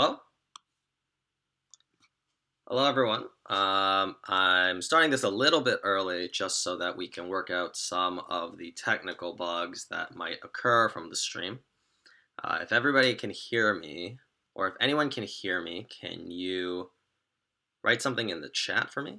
Hello? Hello, everyone. I'm starting this a little bit early just so that we can work out some of the technical bugs that might occur from the stream. If everybody can hear me, or if anyone can hear me, can you write something in the chat for me?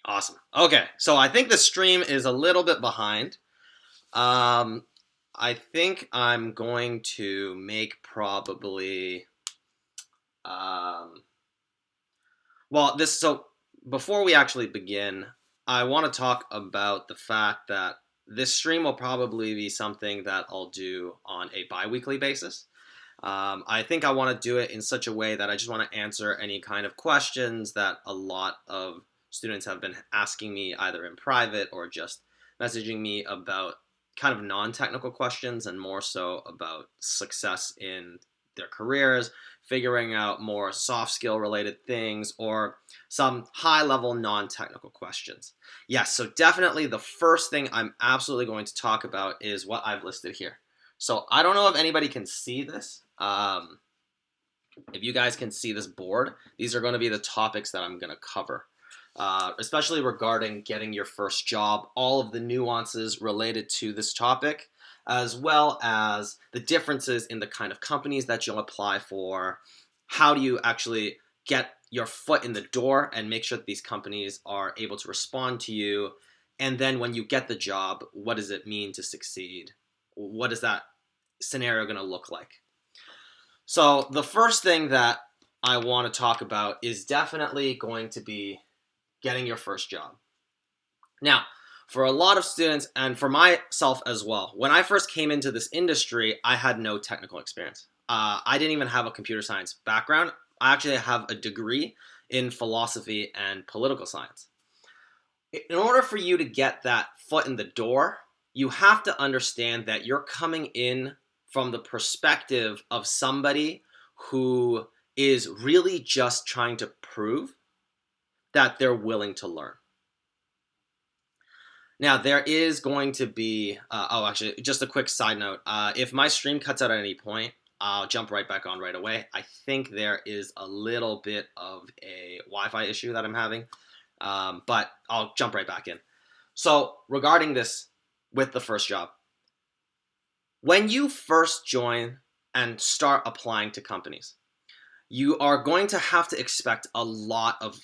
Awesome. Okay, so I think the stream is a little bit behind. I think I'm going to make probably um, so before we actually begin, I want to talk about the fact that this stream will probably be something that I'll do on a bi-weekly basis. I think I want to do it in such a way that I just want to answer any kind of questions that a lot of students have been asking me either in private or just messaging me about kind of non-technical questions and more so about success in their careers, figuring out more soft skill related things, or some high level non technical questions. Yes, so definitely the first thing I'm absolutely going to talk about is what I've listed here. So I don't know if anybody can see this. If you guys can see this board, these are going to be the topics that I'm going to cover. Especially regarding getting your first job, all of the nuances related to this topic, as well as the differences in the kind of companies that you'll apply for. How do you actually get your foot in the door and make sure that these companies are able to respond to you? And then when you get the job, what does it mean to succeed? What is that scenario going to look like? So the first thing that I want to talk about is definitely going to be getting your first job. Now, for a lot of students and for myself as well, when I first came into this industry, I had no technical experience. I didn't even have a computer science background. I actually have a degree in philosophy and political science. In order for you to get that foot in the door, you have to understand that you're coming in from the perspective of somebody who is really just trying to prove that they're willing to learn. Now, there is going to be, actually, just a quick side note. If my stream cuts out at any point, I'll jump right back on right away. I think there is a little bit of a Wi-Fi issue that I'm having, but I'll jump right back in. So, regarding this with the first job, when you first join and start applying to companies, you are going to have to expect a lot of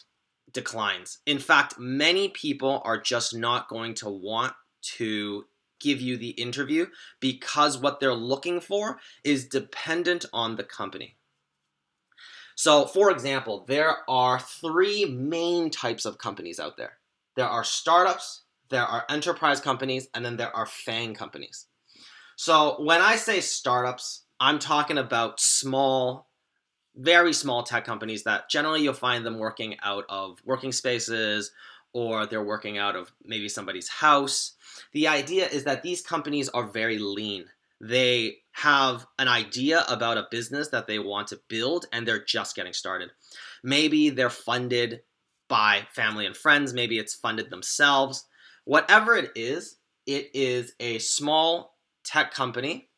declines. In fact, many people are just not going to want to give you the interview because what they're looking for is dependent on the company. So, for example, there are three main types of companies out there. There are startups, there are enterprise companies, and then there are Fang companies. So, when I say startups, I'm talking about very small tech companies that generally you'll find them working out of working spaces or they're working out of maybe somebody's house. The idea is that these companies are very lean. They have an idea about a business that they want to build and they're just getting started. Maybe they're funded by family and friends, maybe it's funded themselves. Whatever it is a small tech company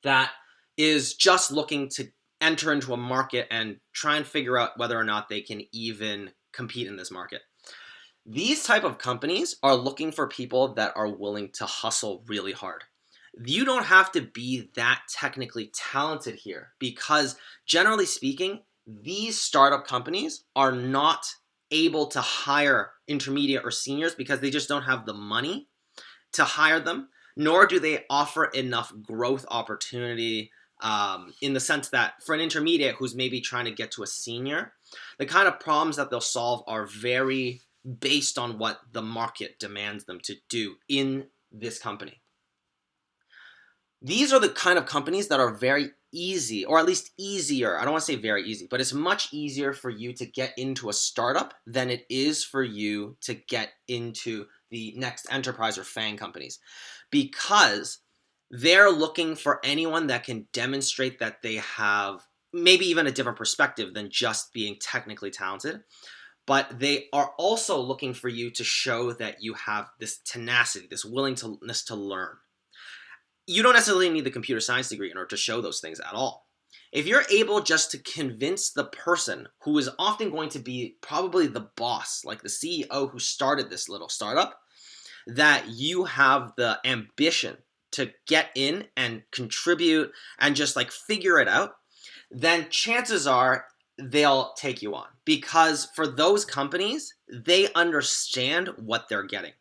that is just looking to enter into a market and try and figure out whether or not they can even compete in this market. These type of companies are looking for people that are willing to hustle really hard. You don't have to be that technically talented here because generally speaking, these startup companies are not able to hire intermediate or seniors because they just don't have the money to hire them, nor do they offer enough growth opportunity in the sense that for an intermediate who's maybe trying to get to a senior, the kind of problems that they'll solve are very based on what the market demands them to do in this company. These are the kind of companies that are very easy, or at least easier. I don't want to say very easy, but it's much easier for you to get into a startup than it is for you to get into the next enterprise or Fang companies, because they're looking for anyone that can demonstrate that they have maybe even a different perspective than just being technically talented. But they are also looking for you to show that you have this tenacity, this willingness to learn. You don't necessarily need the computer science degree in order to show those things at all. If you're able just to convince the person who is often going to be probably the boss, like the CEO who started this little startup, that you have the ambition to get in and contribute and just like figure it out, then chances are they'll take you on, because for those companies, they understand what they're getting.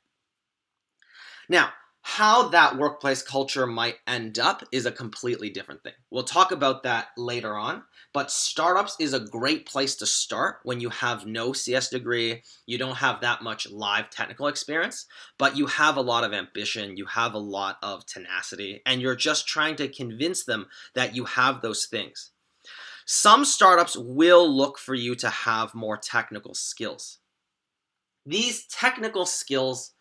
Now, how that workplace culture might end up is a completely different thing. We'll talk about that later on, but startups is a great place to start when you have no CS degree, you don't have that much live technical experience, but you have a lot of ambition, you have a lot of tenacity, and you're just trying to convince them that you have those things. Some startups will look for you to have more technical skills. These technical skills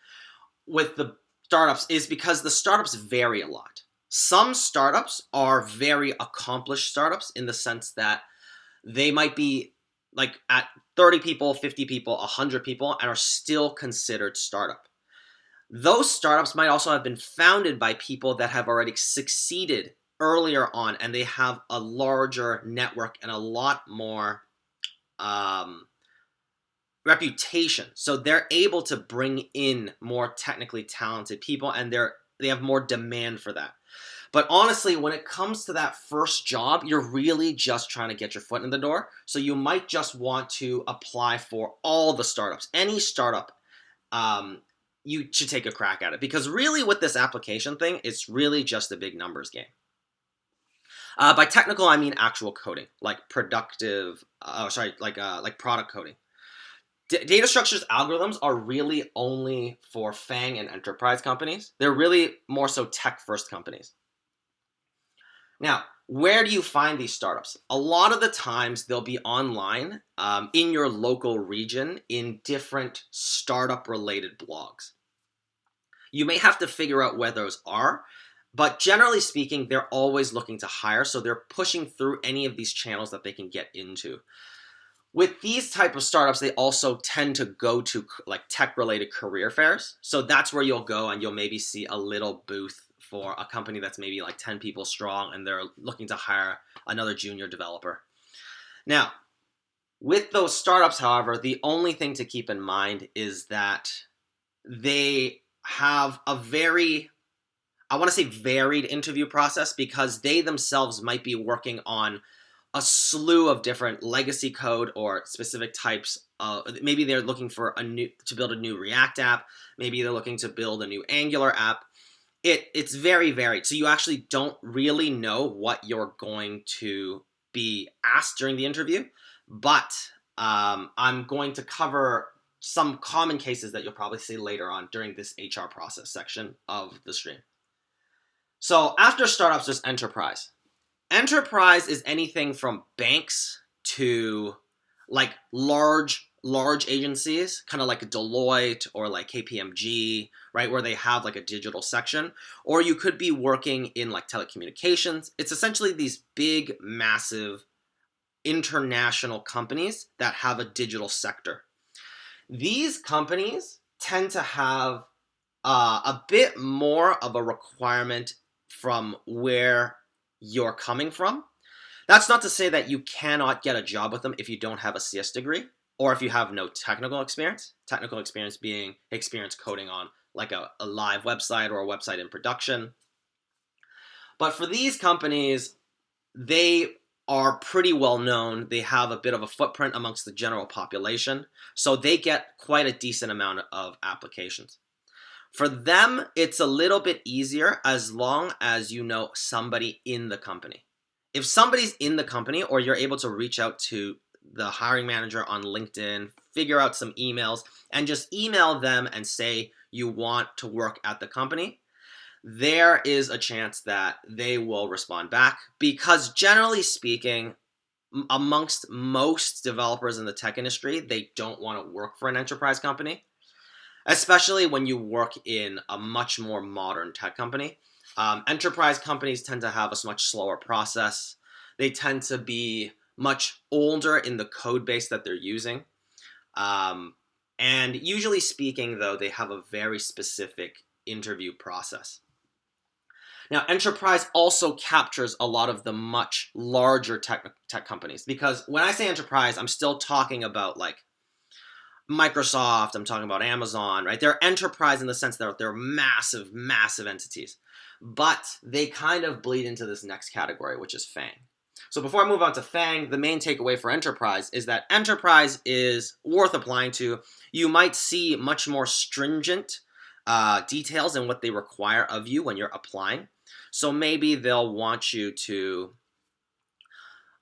with the startups is because the startups vary a lot. Some startups are very accomplished startups in the sense that they might be like at 30 people, 50 people, 100 people, and are still considered startup. Those startups might also have been founded by people that have already succeeded earlier on, and they have a larger network and a lot more reputation. So they're able to bring in more technically talented people, and they have more demand for that. But honestly, when it comes to that first job, you're really just trying to get your foot in the door. So you might just want to apply for all the startups. Any startup, you should take a crack at it. Because really with this application thing, it's really just a big numbers game. By technical, I mean actual coding, like product coding. Data structures algorithms are really only for Fang and enterprise companies. They're really more so tech-first companies. Now, where do you find these startups? A lot of the times they'll be online in your local region in different startup-related blogs. You may have to figure out where those are, but generally speaking, they're always looking to hire, so they're pushing through any of these channels that they can get into. With these type of startups, they also tend to go to like tech-related career fairs. So that's where you'll go and you'll maybe see a little booth for a company that's maybe like 10 people strong and they're looking to hire another junior developer. Now, with those startups, however, the only thing to keep in mind is that they have a very, I want to say varied interview process, because they themselves might be working on a slew of different legacy code or specific types of, maybe they're looking for to build a new React app, maybe they're looking to build a new Angular app. It's very varied, so you actually don't really know what you're going to be asked during the interview, but I'm going to cover some common cases that you'll probably see later on during this HR process section of the stream. So after startups, there's enterprise. Enterprise is anything from banks to like large agencies, kind of like a Deloitte or like KPMG, right, where they have like a digital section. Or you could be working in like telecommunications. It's essentially these big, massive international companies that have a digital sector. These companies tend to have a bit more of a requirement from where you're coming from. That's not to say that you cannot get a job with them if you don't have a CS degree or if you have no technical experience. Technical experience being experience coding on like a live website or a website in production. But for these companies, they are pretty well known. They have a bit of a footprint amongst the general population, so they get quite a decent amount of applications. For them, it's a little bit easier as long as you know somebody in the company. If somebody's in the company, or you're able to reach out to the hiring manager on LinkedIn, figure out some emails, and just email them and say you want to work at the company, there is a chance that they will respond back because generally speaking, amongst most developers in the tech industry, they don't want to work for an enterprise company, especially when you work in a much more modern tech company. Enterprise companies tend to have a much slower process. They tend to be much older in the code base that they're using. And usually speaking, though, they have a very specific interview process. Now, enterprise also captures a lot of the much larger tech companies, because when I say enterprise, I'm still talking about like Microsoft, I'm talking about Amazon, right? They're enterprise in the sense that they're massive, massive entities. But they kind of bleed into this next category, which is Fang. So before I move on to Fang, the main takeaway for enterprise is that enterprise is worth applying to. You might see much more stringent details in what they require of you when you're applying. So maybe they'll want you to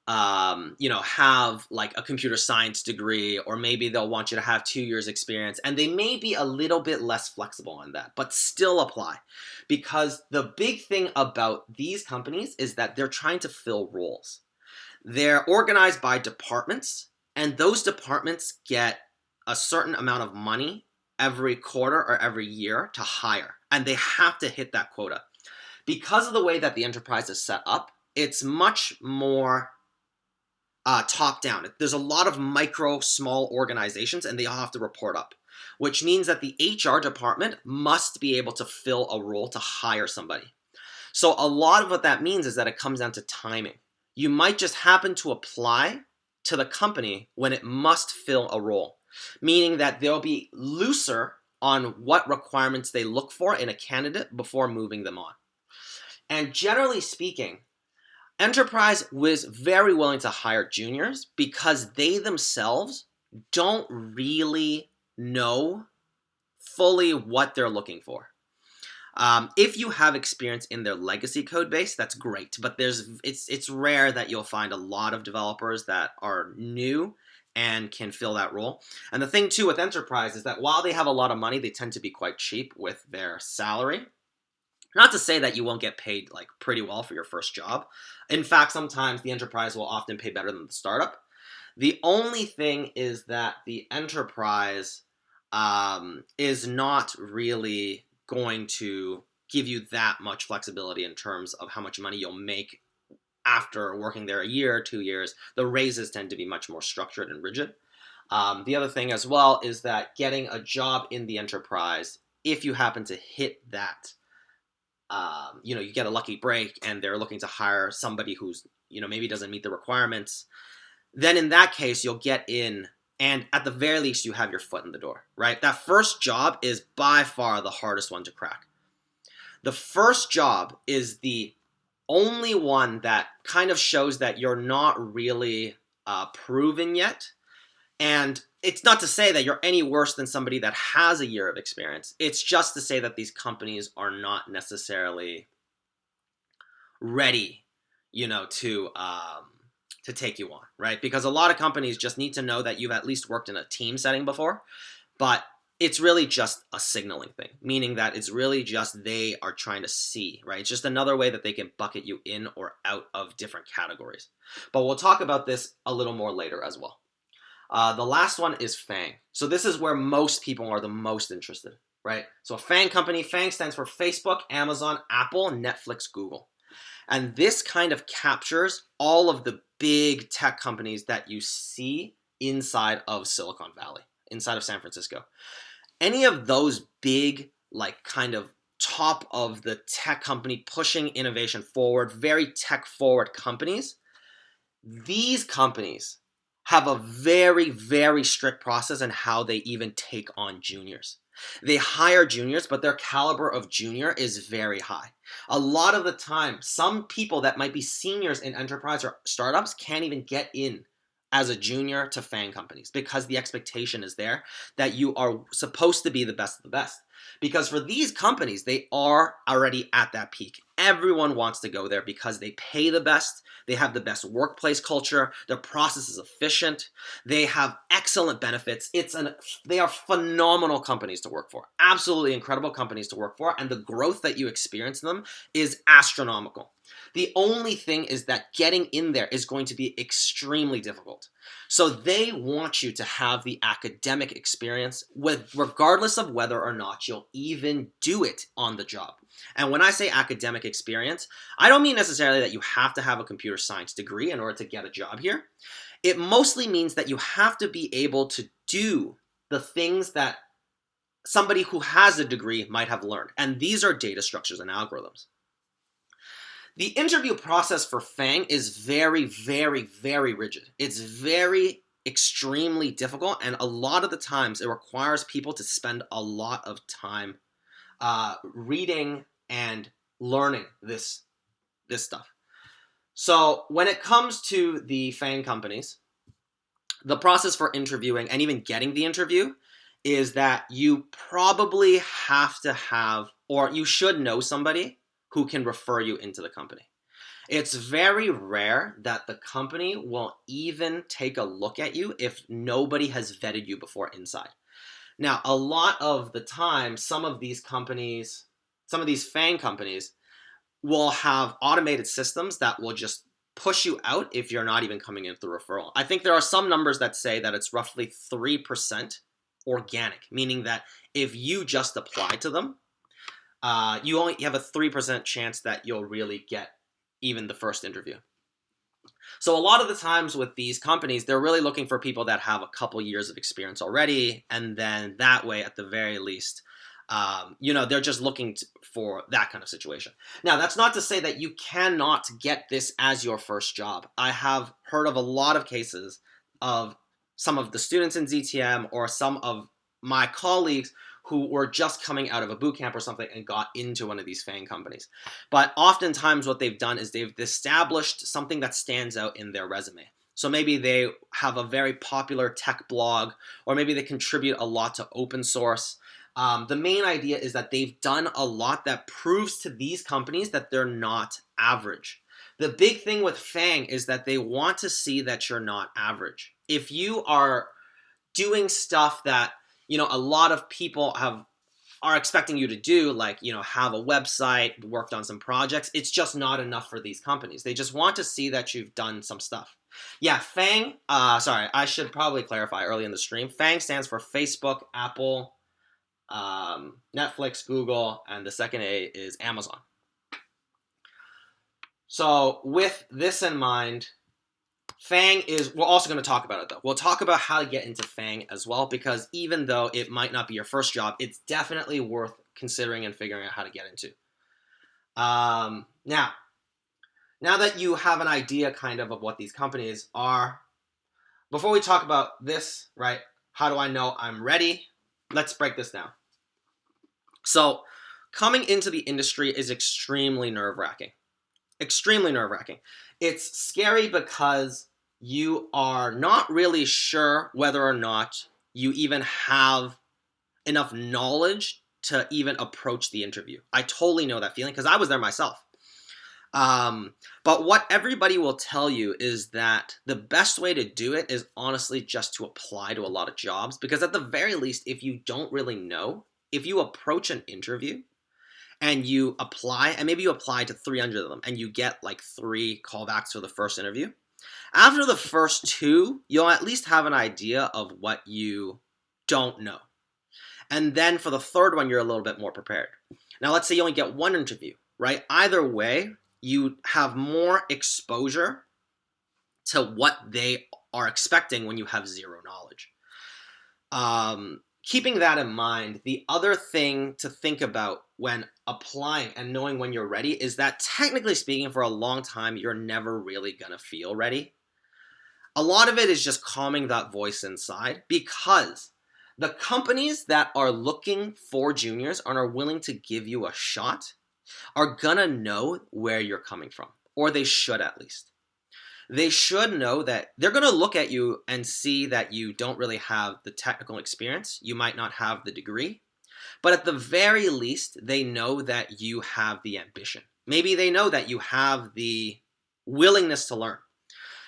have like a computer science degree, or maybe they'll want you to have 2 years experience, and they may be a little bit less flexible on that, but still apply. Because the big thing about these companies is that they're trying to fill roles. They're organized by departments, and those departments get a certain amount of money every quarter or every year to hire, and they have to hit that quota. Because of the way that the enterprise is set up, it's much more top down. There's a lot of micro, small organizations, and they all have to report up, which means that the HR department must be able to fill a role to hire somebody. So a lot of what that means is that it comes down to timing. You might just happen to apply to the company when it must fill a role, meaning that they'll be looser on what requirements they look for in a candidate before moving them on. And generally speaking, enterprise was very willing to hire juniors because they themselves don't really know fully what they're looking for. If you have experience in their legacy code base, that's great, but it's rare that you'll find a lot of developers that are new and can fill that role. And the thing too with enterprise is that while they have a lot of money, they tend to be quite cheap with their salary. Not to say that you won't get paid like pretty well for your first job. In fact, sometimes the enterprise will often pay better than the startup. The only thing is that the enterprise is not really going to give you that much flexibility in terms of how much money you'll make after working there a year, 2 years. The raises tend to be much more structured and rigid. The other thing as well is that getting a job in the enterprise, if you happen to hit that, you get a lucky break and they're looking to hire somebody who's, maybe doesn't meet the requirements, then in that case, you'll get in, and at the very least, you have your foot in the door, right? That first job is by far the hardest one to crack. The first job is the only one that kind of shows that you're not really proven yet. And it's not to say that you're any worse than somebody that has a year of experience. It's just to say that these companies are not necessarily ready, to take you on, right? Because a lot of companies just need to know that you've at least worked in a team setting before, but it's really just a signaling thing, meaning that it's really just they are trying to see, right? It's just another way that they can bucket you in or out of different categories. But we'll talk about this a little more later as well. The last one is Fang. So this is where most people are the most interested, right? So a Fang company, Fang stands for Facebook, Amazon, Apple, Netflix, Google. And this kind of captures all of the big tech companies that you see inside of Silicon Valley, inside of San Francisco. Any of those big, like kind of top of the tech company pushing innovation forward, very tech forward companies, these companies have a very, very strict process on how they even take on juniors. They hire juniors, but their caliber of junior is very high. A lot of the time, some people that might be seniors in enterprise or startups can't even get in as a junior to Fang companies because the expectation is there that you are supposed to be the best of the best. Because for these companies, they are already at that peak. Everyone wants to go there because they pay the best, they have the best workplace culture, their process is efficient, they have excellent benefits. They are phenomenal companies to work for, absolutely incredible companies to work for, and the growth that you experience in them is astronomical. The only thing is that getting in there is going to be extremely difficult. So they want you to have the academic experience regardless of whether or not you'll even do it on the job. And when I say academic experience, I don't mean necessarily that you have to have a computer science degree in order to get a job here. It mostly means that you have to be able to do the things that somebody who has a degree might have learned. And these are data structures and algorithms. The interview process for Fang is very, very, very rigid. It's very extremely difficult, and a lot of the times it requires people to spend a lot of time reading and learning this stuff. So when it comes to the Fang companies, the process for interviewing and even getting the interview is that you probably have to have, or you should know somebody who can refer you into the company. It's very rare that the company will even take a look at you if nobody has vetted you before inside. Now, a lot of the time, some of these Fang companies will have automated systems that will just push you out if you're not even coming in through referral. I think there are some numbers that say that it's roughly 3% organic, meaning that if you just apply to them, you only have a 3% chance that you'll really get even the first interview. So a lot of the times with these companies, they're really looking for people that have a couple years of experience already, and then that way, at the very least, they're just looking for that kind of situation. Now, that's not to say that you cannot get this as your first job. I have heard of a lot of cases of some of the students in ZTM or some of my colleagues who were just coming out of a boot camp or something and got into one of these Fang companies. But oftentimes what they've done is they've established something that stands out in their resume. So maybe they have a very popular tech blog, or maybe they contribute a lot to open source. The main idea is that they've done a lot that proves to these companies that they're not average. The big thing with Fang is that they want to see that you're not average. If you are doing stuff that a lot of people are expecting you to do, like, have a website, worked on some projects, it's just not enough for these companies. They just want to see that you've done some stuff. Yeah, Fang, I should probably clarify early in the stream. Fang stands for Facebook, Apple, Netflix, Google, and the second A is Amazon. So with this in mind, Fang we're also going to talk about it though. We'll talk about how to get into Fang as well, because even though it might not be your first job, it's definitely worth considering and figuring out how to get into. Now that you have an idea kind of what these companies are, before we talk about this, right, how do I know I'm ready? Let's break this down. So coming into the industry is extremely nerve-wracking. Extremely nerve-wracking. It's scary because you are not really sure whether or not you even have enough knowledge to even approach the interview. I totally know that feeling because I was there myself. But what everybody will tell you is that the best way to do it is honestly just to apply to a lot of jobs, because at the very least, if you don't really know, if you approach an interview and you apply, and maybe you apply to 300 of them, and you get like 3 callbacks for the first interview, after the first 2, you'll at least have an idea of what you don't know. And then for the third one, you're a little bit more prepared. Now, let's say you only get 1 interview, right? Either way, you have more exposure to what they are expecting when you have zero knowledge. Keeping that in mind, the other thing to think about when applying and knowing when you're ready is that, technically speaking, for a long time, you're never really going to feel ready. A lot of it is just calming that voice inside, because the companies that are looking for juniors and are willing to give you a shot are going to know where you're coming from, or they should at least. they should know that they're going to look at you and see that you don't really have the technical experience. You might not have the degree, but at the very least, they know that you have the ambition. Maybe they know that you have the willingness to learn.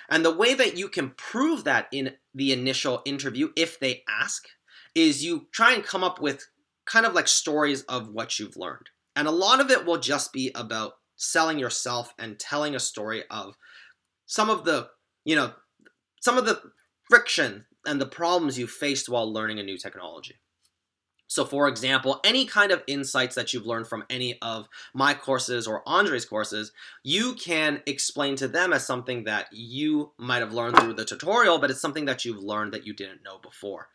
And the way that you can prove that in the initial interview, if they ask, is you try and come up with kind of like stories of what you've learned. And a lot of it will just be about selling yourself and telling a story of some of the, some of the friction and the problems you faced while learning a new technology. So for example, any kind of insights that you've learned from any of my courses or Andre's courses, you can explain to them as something that you might have learned through the tutorial, but it's something that you've learned that you didn't know before.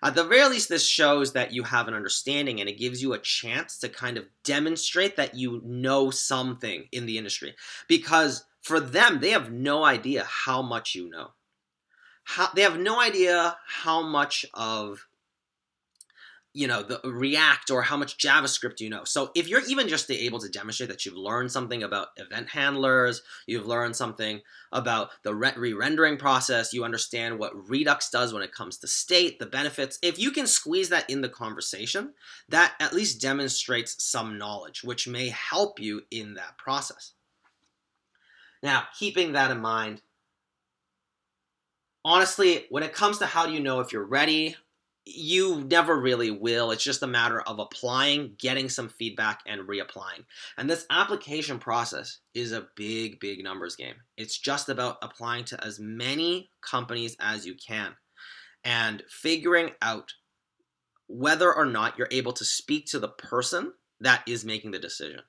At the very least, this shows that you have an understanding, and it gives you a chance to kind of demonstrate that you know something in the industry. Because for them, they have no idea how much you know. They have no idea how much of the React or how much JavaScript you know. So if you're even just able to demonstrate that you've learned something about event handlers, you've learned something about the re-rendering process, you understand what Redux does when it comes to state, the benefits, if you can squeeze that in the conversation, that at least demonstrates some knowledge, which may help you in that process. Now, keeping that in mind, honestly, when it comes to how do you know if you're ready, you never really will. It's just a matter of applying, getting some feedback, and reapplying. And this application process is a big, big numbers game. It's just about applying to as many companies as you can and figuring out whether or not you're able to speak to the person that is making the decision.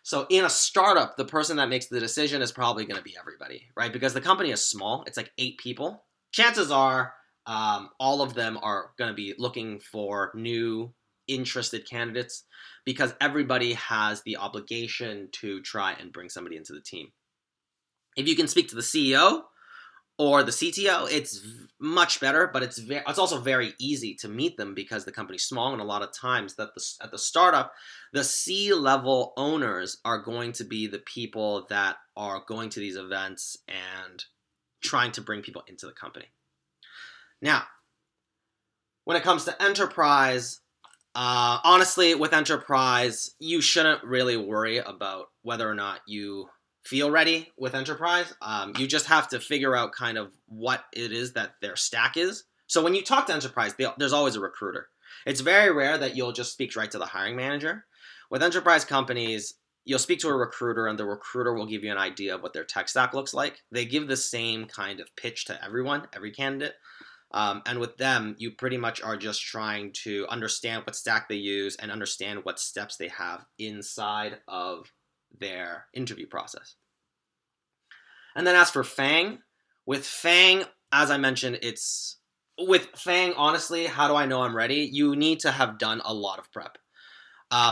So in a startup, the person that makes the decision is probably going to be everybody, right? Because the company is small. It's like 8 people. Chances are all of them are going to be looking for new, interested candidates because everybody has the obligation to try and bring somebody into the team. If you can speak to the CEO or the CTO, it's much better, but it's also very easy to meet them because the company's small, and a lot of times at the startup, the C-level owners are going to be the people that are going to these events and trying to bring people into the company. Now, when it comes to enterprise, honestly, with enterprise, you shouldn't really worry about whether or not you feel ready with enterprise. You just have to figure out kind of what it is that their stack is. So when you talk to enterprise, there's always a recruiter. It's very rare that you'll just speak right to the hiring manager. With enterprise companies, you'll speak to a recruiter, and the recruiter will give you an idea of what their tech stack looks like. They give the same kind of pitch to everyone, every candidate. And with them, you pretty much are just trying to understand what stack they use and understand what steps they have inside of their interview process. And then as for Fang, with Fang, as I mentioned, with Fang, honestly, how do I know I'm ready? You need to have done a lot of prep.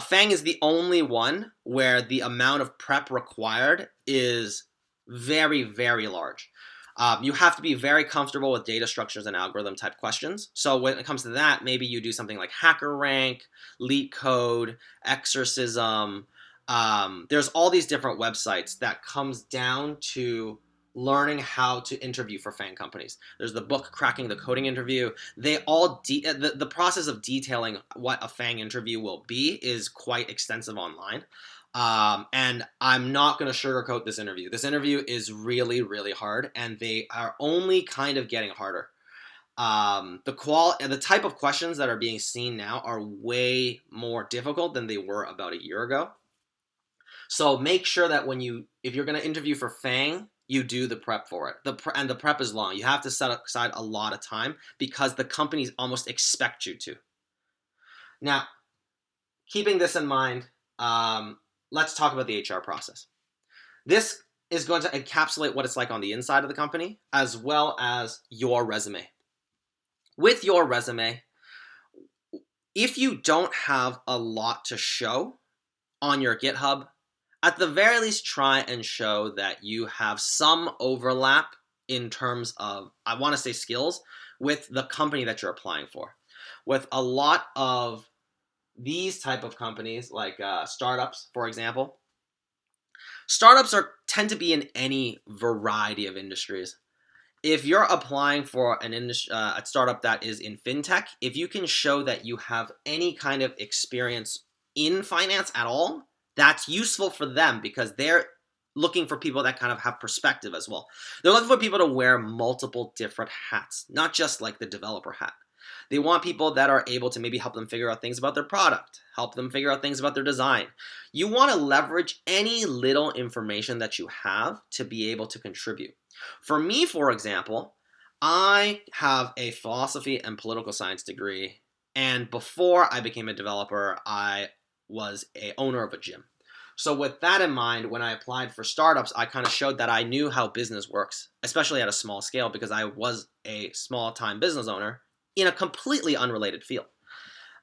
Fang is the only one where the amount of prep required is very, very large. You have to be very comfortable with data structures and algorithm type questions. So when it comes to that, maybe you do something like HackerRank, LeetCode, Exorcism. There's all these different websites that comes down to learning how to interview for Fang companies. There's the book Cracking the Coding Interview. They all the process of detailing what a Fang interview will be is quite extensive online. And I'm not going to sugarcoat this interview. This interview is really, really hard, and they are only kind of getting harder. The type of questions that are being seen now are way more difficult than they were about a year ago. So make sure that if you're going to interview for Fang, you do the prep for it. And the prep is long. You have to set aside a lot of time because the companies almost expect you to. Now, keeping this in mind, let's talk about the HR process. This is going to encapsulate what it's like on the inside of the company, as well as your resume. With your resume, if you don't have a lot to show on your GitHub, at the very least try and show that you have some overlap in terms of, I want to say skills, with the company that you're applying for. With a lot of these type of companies, like startups, for example, Startups tend to be in any variety of industries. If you're applying for a startup that is in fintech, if you can show that you have any kind of experience in finance at all, that's useful for them because they're looking for people that kind of have perspective as well. They're looking for people to wear multiple different hats, not just like the developer hat. They want people that are able to maybe help them figure out things about their product, help them figure out things about their design. You want to leverage any little information that you have to be able to contribute. For me, for example, I have a philosophy and political science degree, and before I became a developer, I was a owner of a gym. So with that in mind, when I applied for startups, I kind of showed that I knew how business works, especially at a small scale, because I was a small-time business owner in a completely unrelated field.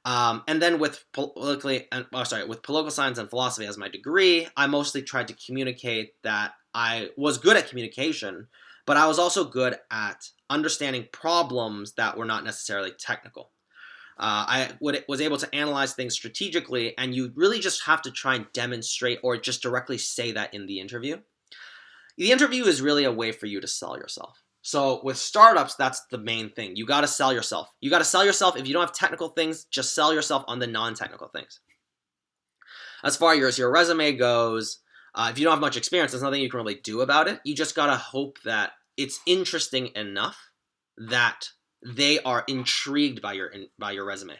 And then with political science and philosophy as my degree, I mostly tried to communicate that I was good at communication, but I was also good at understanding problems that were not necessarily technical. Was able to analyze things strategically, and you really just have to try and demonstrate or just directly say that in the interview. The interview is really a way for you to sell yourself. So with startups, that's the main thing. You got to sell yourself. You got to sell yourself. If you don't have technical things, just sell yourself on the non-technical things. As far as your resume goes, if you don't have much experience, there's nothing you can really do about it. You just got to hope that it's interesting enough that they are intrigued by your resume.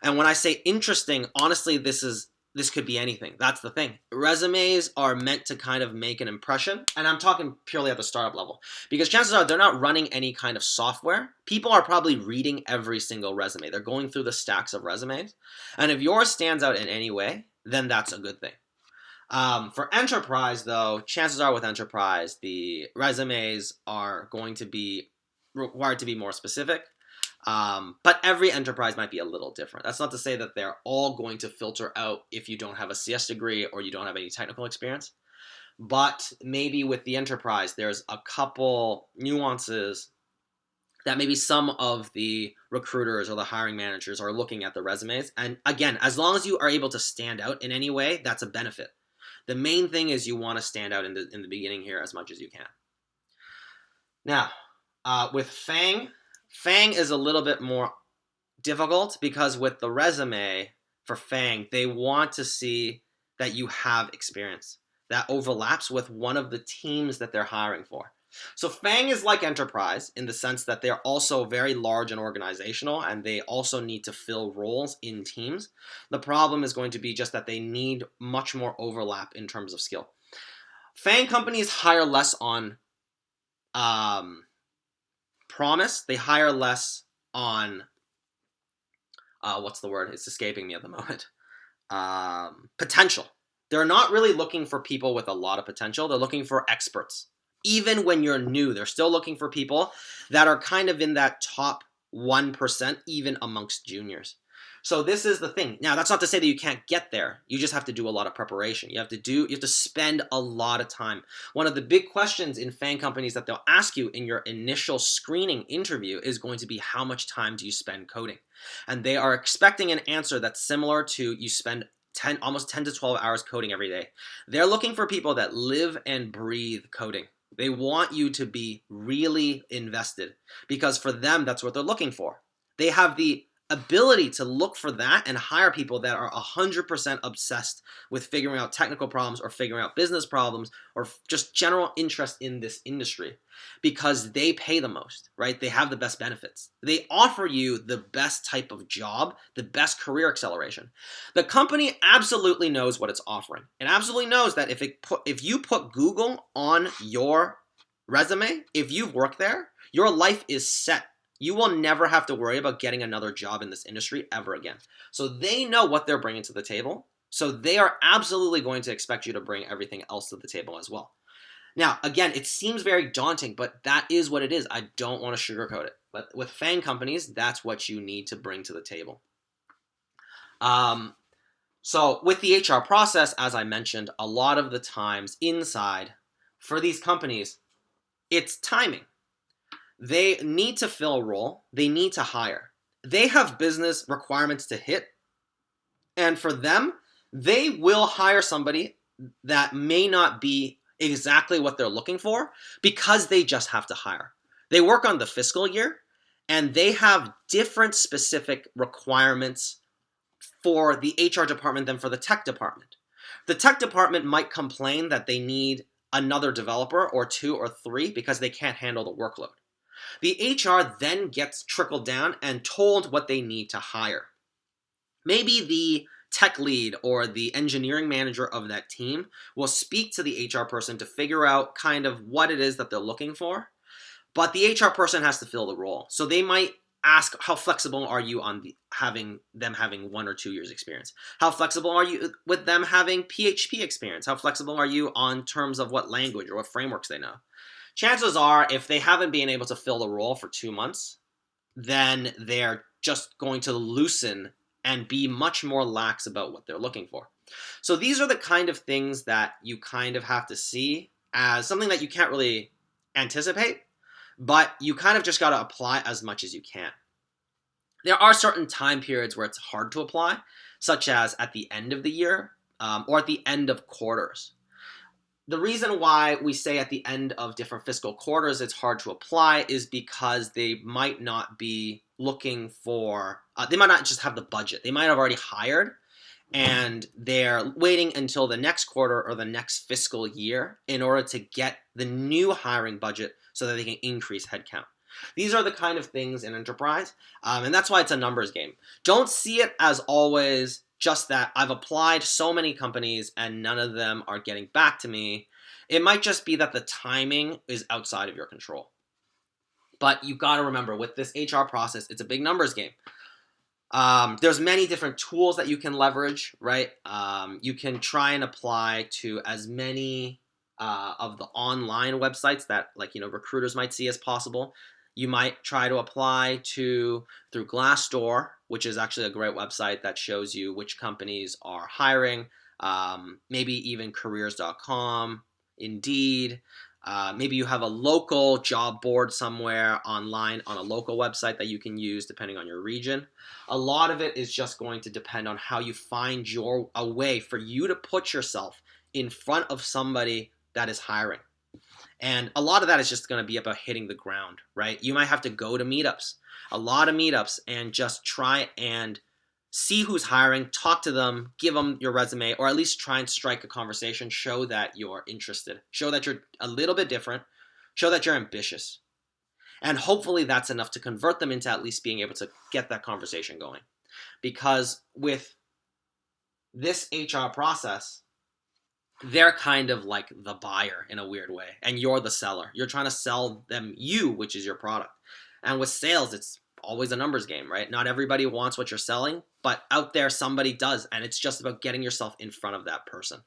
And when I say interesting, honestly, this could be anything. That's the thing. Resumes are meant to kind of make an impression, and I'm talking purely at the startup level, because chances are they're not running any kind of software. People are probably reading every single resume. They're going through the stacks of resumes, and if yours stands out in any way, then that's a good thing. For enterprise, though, chances are with enterprise, the resumes are going to be required to be more specific. But every enterprise might be a little different. That's not to say that they're all going to filter out if you don't have a CS degree or you don't have any technical experience. But maybe with the enterprise, there's a couple nuances that maybe some of the recruiters or the hiring managers are looking at the resumes. And again, as long as you are able to stand out in any way, that's a benefit. The main thing is you want to stand out in the beginning here as much as you can. Now, with Fang is a little bit more difficult because with the resume for Fang, they want to see that you have experience that overlaps with one of the teams that they're hiring for. So Fang is like Enterprise in the sense that they're also very large and organizational, and they also need to fill roles in teams. The problem is going to be just that they need much more overlap in terms of skill. Fang companies hire less on promise. They hire less on what's the word? It's escaping me at the moment. Potential. They're not really looking for people with a lot of potential. They're looking for experts. Even when you're new, they're still looking for people that are kind of in that top 1%, even amongst juniors. So this is the thing. Now, that's not to say that you can't get there. You just have to do a lot of preparation. You have to spend a lot of time. One of the big questions in Fang companies that they'll ask you in your initial screening interview is going to be how much time do you spend coding? And they are expecting an answer that's similar to you spend almost 10 to 12 hours coding every day. They're looking for people that live and breathe coding. They want you to be really invested because for them, that's what they're looking for. They have the ability to look for that and hire people that are 100% obsessed with figuring out technical problems or figuring out business problems or just general interest in this industry because they pay the most, right? They have the best benefits. They offer you the best type of job, the best career acceleration. The company absolutely knows what it's offering. It absolutely knows that if you put Google on your resume, if you've worked there, your life is set. You will never have to worry about getting another job in this industry ever again. So they know what they're bringing to the table. So they are absolutely going to expect you to bring everything else to the table as well. Now, again, it seems very daunting, but that is what it is. I don't want to sugarcoat it. But with Fang companies, that's what you need to bring to the table. So with the HR process, as I mentioned, a lot of the times inside for these companies, it's timing. They need to fill a role. They need to hire. They have business requirements to hit. And for them, they will hire somebody that may not be exactly what they're looking for because they just have to hire. They work on the fiscal year and they have different specific requirements for the HR department than for the tech department. The tech department might complain that they need another developer or two or three because they can't handle the workload. The HR then gets trickled down and told what they need to hire. Maybe the tech lead or the engineering manager of that team will speak to the HR person to figure out kind of what it is that they're looking for, but the HR person has to fill the role. So they might ask, how flexible are you on having 1 or 2 years experience? How flexible are you with them having PHP experience? How flexible are you on terms of what language or what frameworks they know? Chances are, if they haven't been able to fill the role for 2 months, then they're just going to loosen and be much more lax about what they're looking for. So these are the kind of things that you kind of have to see as something that you can't really anticipate, but you kind of just got to apply as much as you can. There are certain time periods where it's hard to apply, such as at the end of the year or at the end of quarters. The reason why we say at the end of different fiscal quarters it's hard to apply is because they might not be looking for, they might not just have the budget. They might have already hired and they're waiting until the next quarter or the next fiscal year in order to get the new hiring budget so that they can increase headcount. These are the kind of things in enterprise, and that's why it's a numbers game. Don't see it as always just that I've applied so many companies and none of them are getting back to me. It might just be that the timing is outside of your control. But you got to remember, with this HR process, it's a big numbers game. There's many different tools that you can leverage, right? You can try and apply to as many of the online websites that recruiters might see as possible. You might try to apply through Glassdoor, which is actually a great website that shows you which companies are hiring. Maybe even careers.com, Indeed. Maybe you have a local job board somewhere online on a local website that you can use depending on your region. A lot of it is just going to depend on how you find a way for you to put yourself in front of somebody that is hiring. And a lot of that is just going to be about hitting the ground, right? You might have to go to meetups, a lot of meetups, and just try and see who's hiring, talk to them, give them your resume, or at least try and strike a conversation, show that you're interested, show that you're a little bit different, show that you're ambitious. And hopefully that's enough to convert them into at least being able to get that conversation going. Because with this HR process, they're kind of like the buyer in a weird way, and you're the seller. You're trying to sell them you, which is your product. And with sales, it's always a numbers game, right? Not everybody wants what you're selling, but out there somebody does, and it's just about getting yourself in front of that person.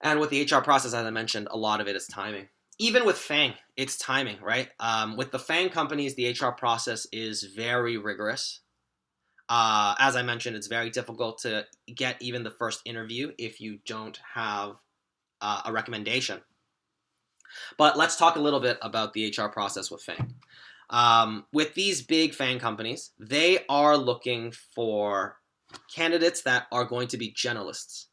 And with the HR process, as I mentioned, a lot of it is timing. Even with Fang, it's timing, right? With the Fang companies, the HR process is very rigorous. As I mentioned, it's very difficult to get even the first interview if you don't have a recommendation. But let's talk a little bit about the HR process with Fang. With these big Fang companies, they are looking for candidates that are going to be generalists.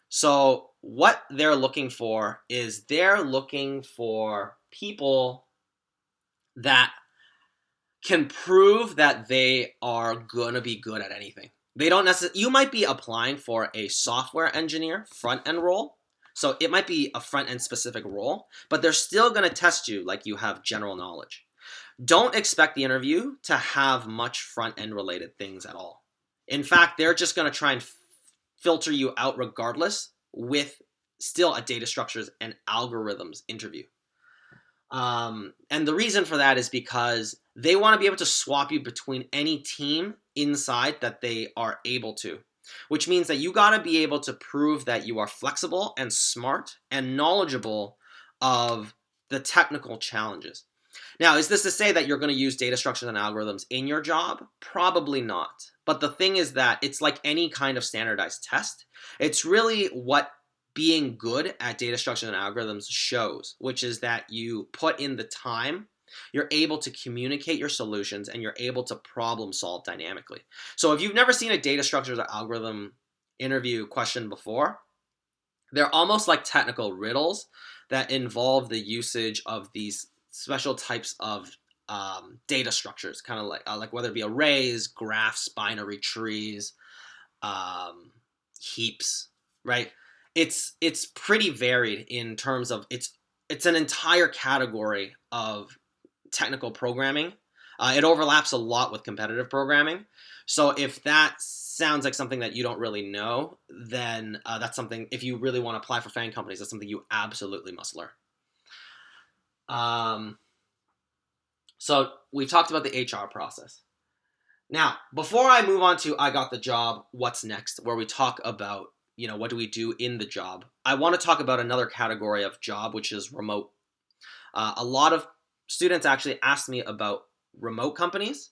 So what they're looking for is they're looking for people that can prove that they are going to be good at anything. They don't necessarily, you might be applying for a software engineer front-end role, so it might be a front-end specific role, but they're still going to test you like you have general knowledge. Don't expect the interview to have much front-end related things at all. In fact, they're just going to try and filter you out regardless with still a data structures and algorithms interview. And the reason for that is because they want to be able to swap you between any team inside that they are able to, which means that you got to be able to prove that you are flexible and smart and knowledgeable of the technical challenges. Now, is this to say that you're going to use data structures and algorithms in your job? Probably not. But the thing is that it's like any kind of standardized test. It's really what being good at data structures and algorithms shows, which is that you put in the time, you're able to communicate your solutions, and you're able to problem solve dynamically. So if you've never seen a data structures or algorithm interview question before, They're almost like technical riddles that involve the usage of these special types of data structures, kind of like whether it be arrays, graphs, binary trees, um, heaps, right? It's pretty varied in terms of it's an entire category of technical programming. It overlaps a lot with competitive programming. So if that sounds like something that you don't really know, then that's something, if you really want to apply for Fang companies, that's something you absolutely must learn. So we've talked about the HR process. Now, before I move on to I got the job, what's next, where we talk about, what do we do in the job, I want to talk about another category of job, which is remote. A lot of students actually asked me about remote companies.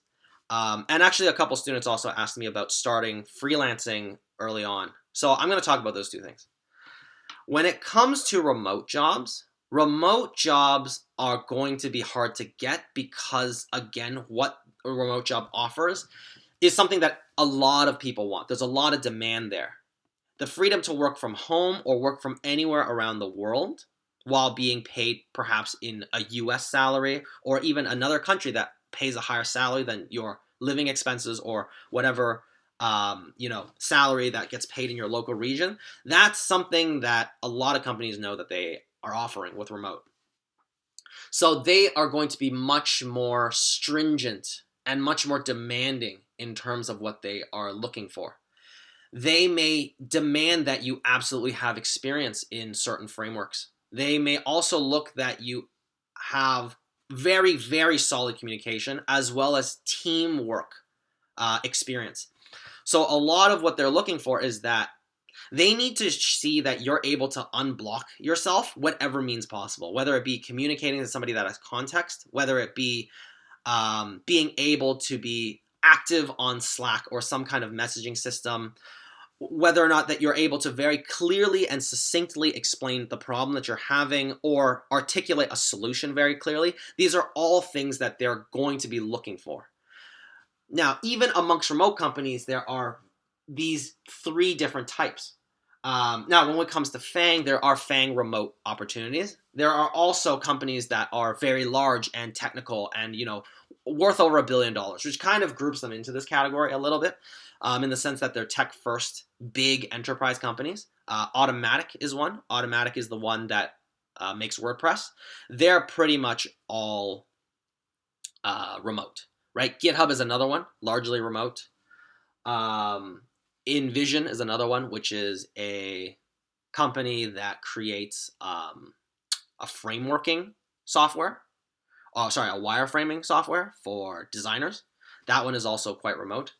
And actually, a couple students also asked me about starting freelancing early on. So I'm going to talk about those two things. When it comes to remote jobs are going to be hard to get because, again, what a remote job offers is something that a lot of people want. There's a lot of demand there. The freedom to work from home or work from anywhere around the world while being paid perhaps in a US salary or even another country that pays a higher salary than your living expenses or whatever salary that gets paid in your local region. That's something that a lot of companies know that they are offering with remote. So they are going to be much more stringent and much more demanding in terms of what they are looking for. They may demand that you absolutely have experience in certain frameworks. They may also look that you have very, very solid communication as well as teamwork experience. So a lot of what they're looking for is that they need to see that you're able to unblock yourself, whatever means possible, whether it be communicating to somebody that has context, whether it be being able to be active on Slack or some kind of messaging system, whether or not that you're able to very clearly and succinctly explain the problem that you're having or articulate a solution very clearly. These are all things that they're going to be looking for. Now, even amongst remote companies, there are these three different types. Now, when it comes to Fang, there are Fang remote opportunities. There are also companies that are very large and technical and, worth over $1 billion, which kind of groups them into this category a little bit in the sense that they're tech-first, big enterprise companies. Automatic is one. Automatic is the one that makes WordPress. They're pretty much all remote, right? GitHub is another one, largely remote. InVision is another one, which is a company that creates a frameworking software. A wireframing software for designers. That one is also quite remote.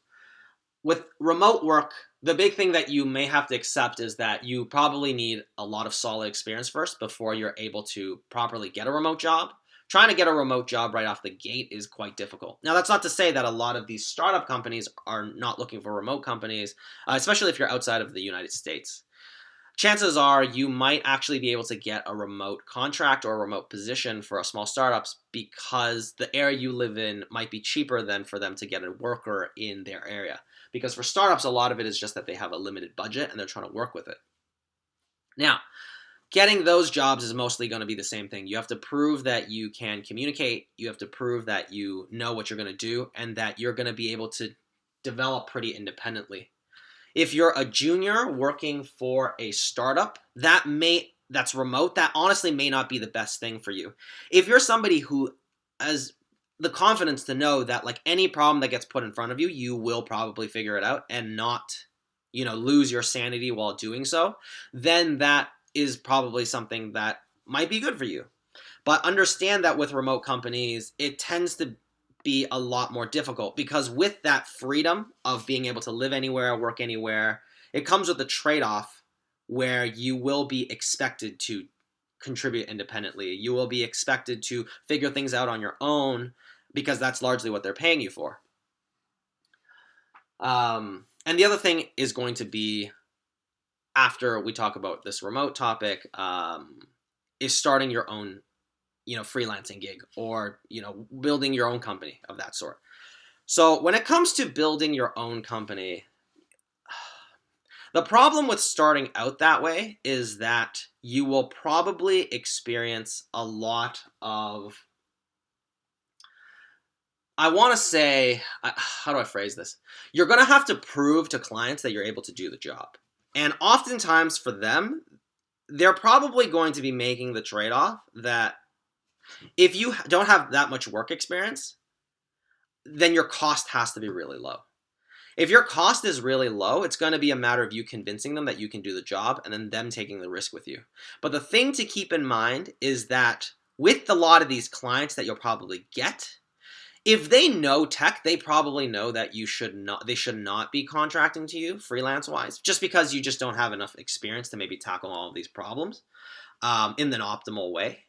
With remote work, the big thing that you may have to accept is that you probably need a lot of solid experience first before you're able to properly get a remote job. Trying to get a remote job right off the gate is quite difficult. Now, that's not to say that a lot of these startup companies are not looking for remote companies, especially if you're outside of the United States. Chances are you might actually be able to get a remote contract or a remote position for a small startups because the area you live in might be cheaper than for them to get a worker in their area. Because for startups, a lot of it is just that they have a limited budget and they're trying to work with it. Now, getting those jobs is mostly going to be the same thing. You have to prove that you can communicate. You have to prove that you know what you're going to do and that you're going to be able to develop pretty independently. If you're a junior working for a startup, that's remote, that honestly may not be the best thing for you. If you're somebody who has the confidence to know that like any problem that gets put in front of you, you will probably figure it out and not, lose your sanity while doing so, then that is probably something that might be good for you. But understand that with remote companies, it tends to be a lot more difficult because with that freedom of being able to live anywhere, work anywhere, it comes with a trade-off where you will be expected to contribute independently. You will be expected to figure things out on your own because that's largely what they're paying you for. And the other thing is going to be, after we talk about this remote topic, is starting your own freelancing gig or, building your own company of that sort. So when it comes to building your own company, The problem with starting out that way is that you will probably experience a lot of, I want to say, how do I phrase this? You're going to have to prove to clients that you're able to do the job. And oftentimes for them, they're probably going to be making the trade-off that if you don't have that much work experience, then your cost has to be really low. If your cost is really low, it's going to be a matter of you convincing them that you can do the job and then them taking the risk with you. But the thing to keep in mind is that with a lot of these clients that you'll probably get, if they know tech, they probably know that they should not be contracting to you freelance-wise, just because you just don't have enough experience to maybe tackle all of these problems in an optimal way.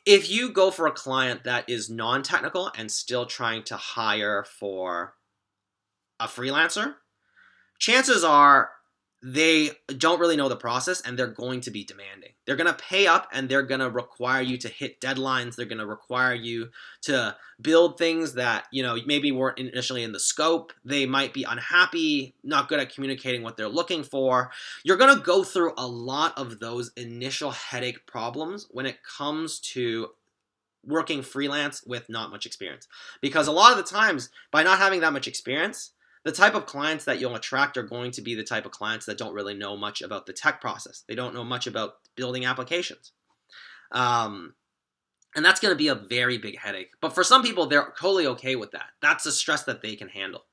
If you go for a client that is non-technical and still trying to hire for a freelancer, chances are they don't really know the process and they're going to be demanding. They're going to pay up and they're going to require you to hit deadlines. They're going to require you to build things that, maybe weren't initially in the scope. They might be unhappy, not good at communicating what they're looking for. You're going to go through a lot of those initial headache problems when it comes to working freelance with not much experience. Because a lot of the times, by not having that much experience, the type of clients that you'll attract are going to be the type of clients that don't really know much about the tech process. They don't know much about building applications. And that's going to be a very big headache. But for some people, they're totally okay with that. That's a stress that they can handle.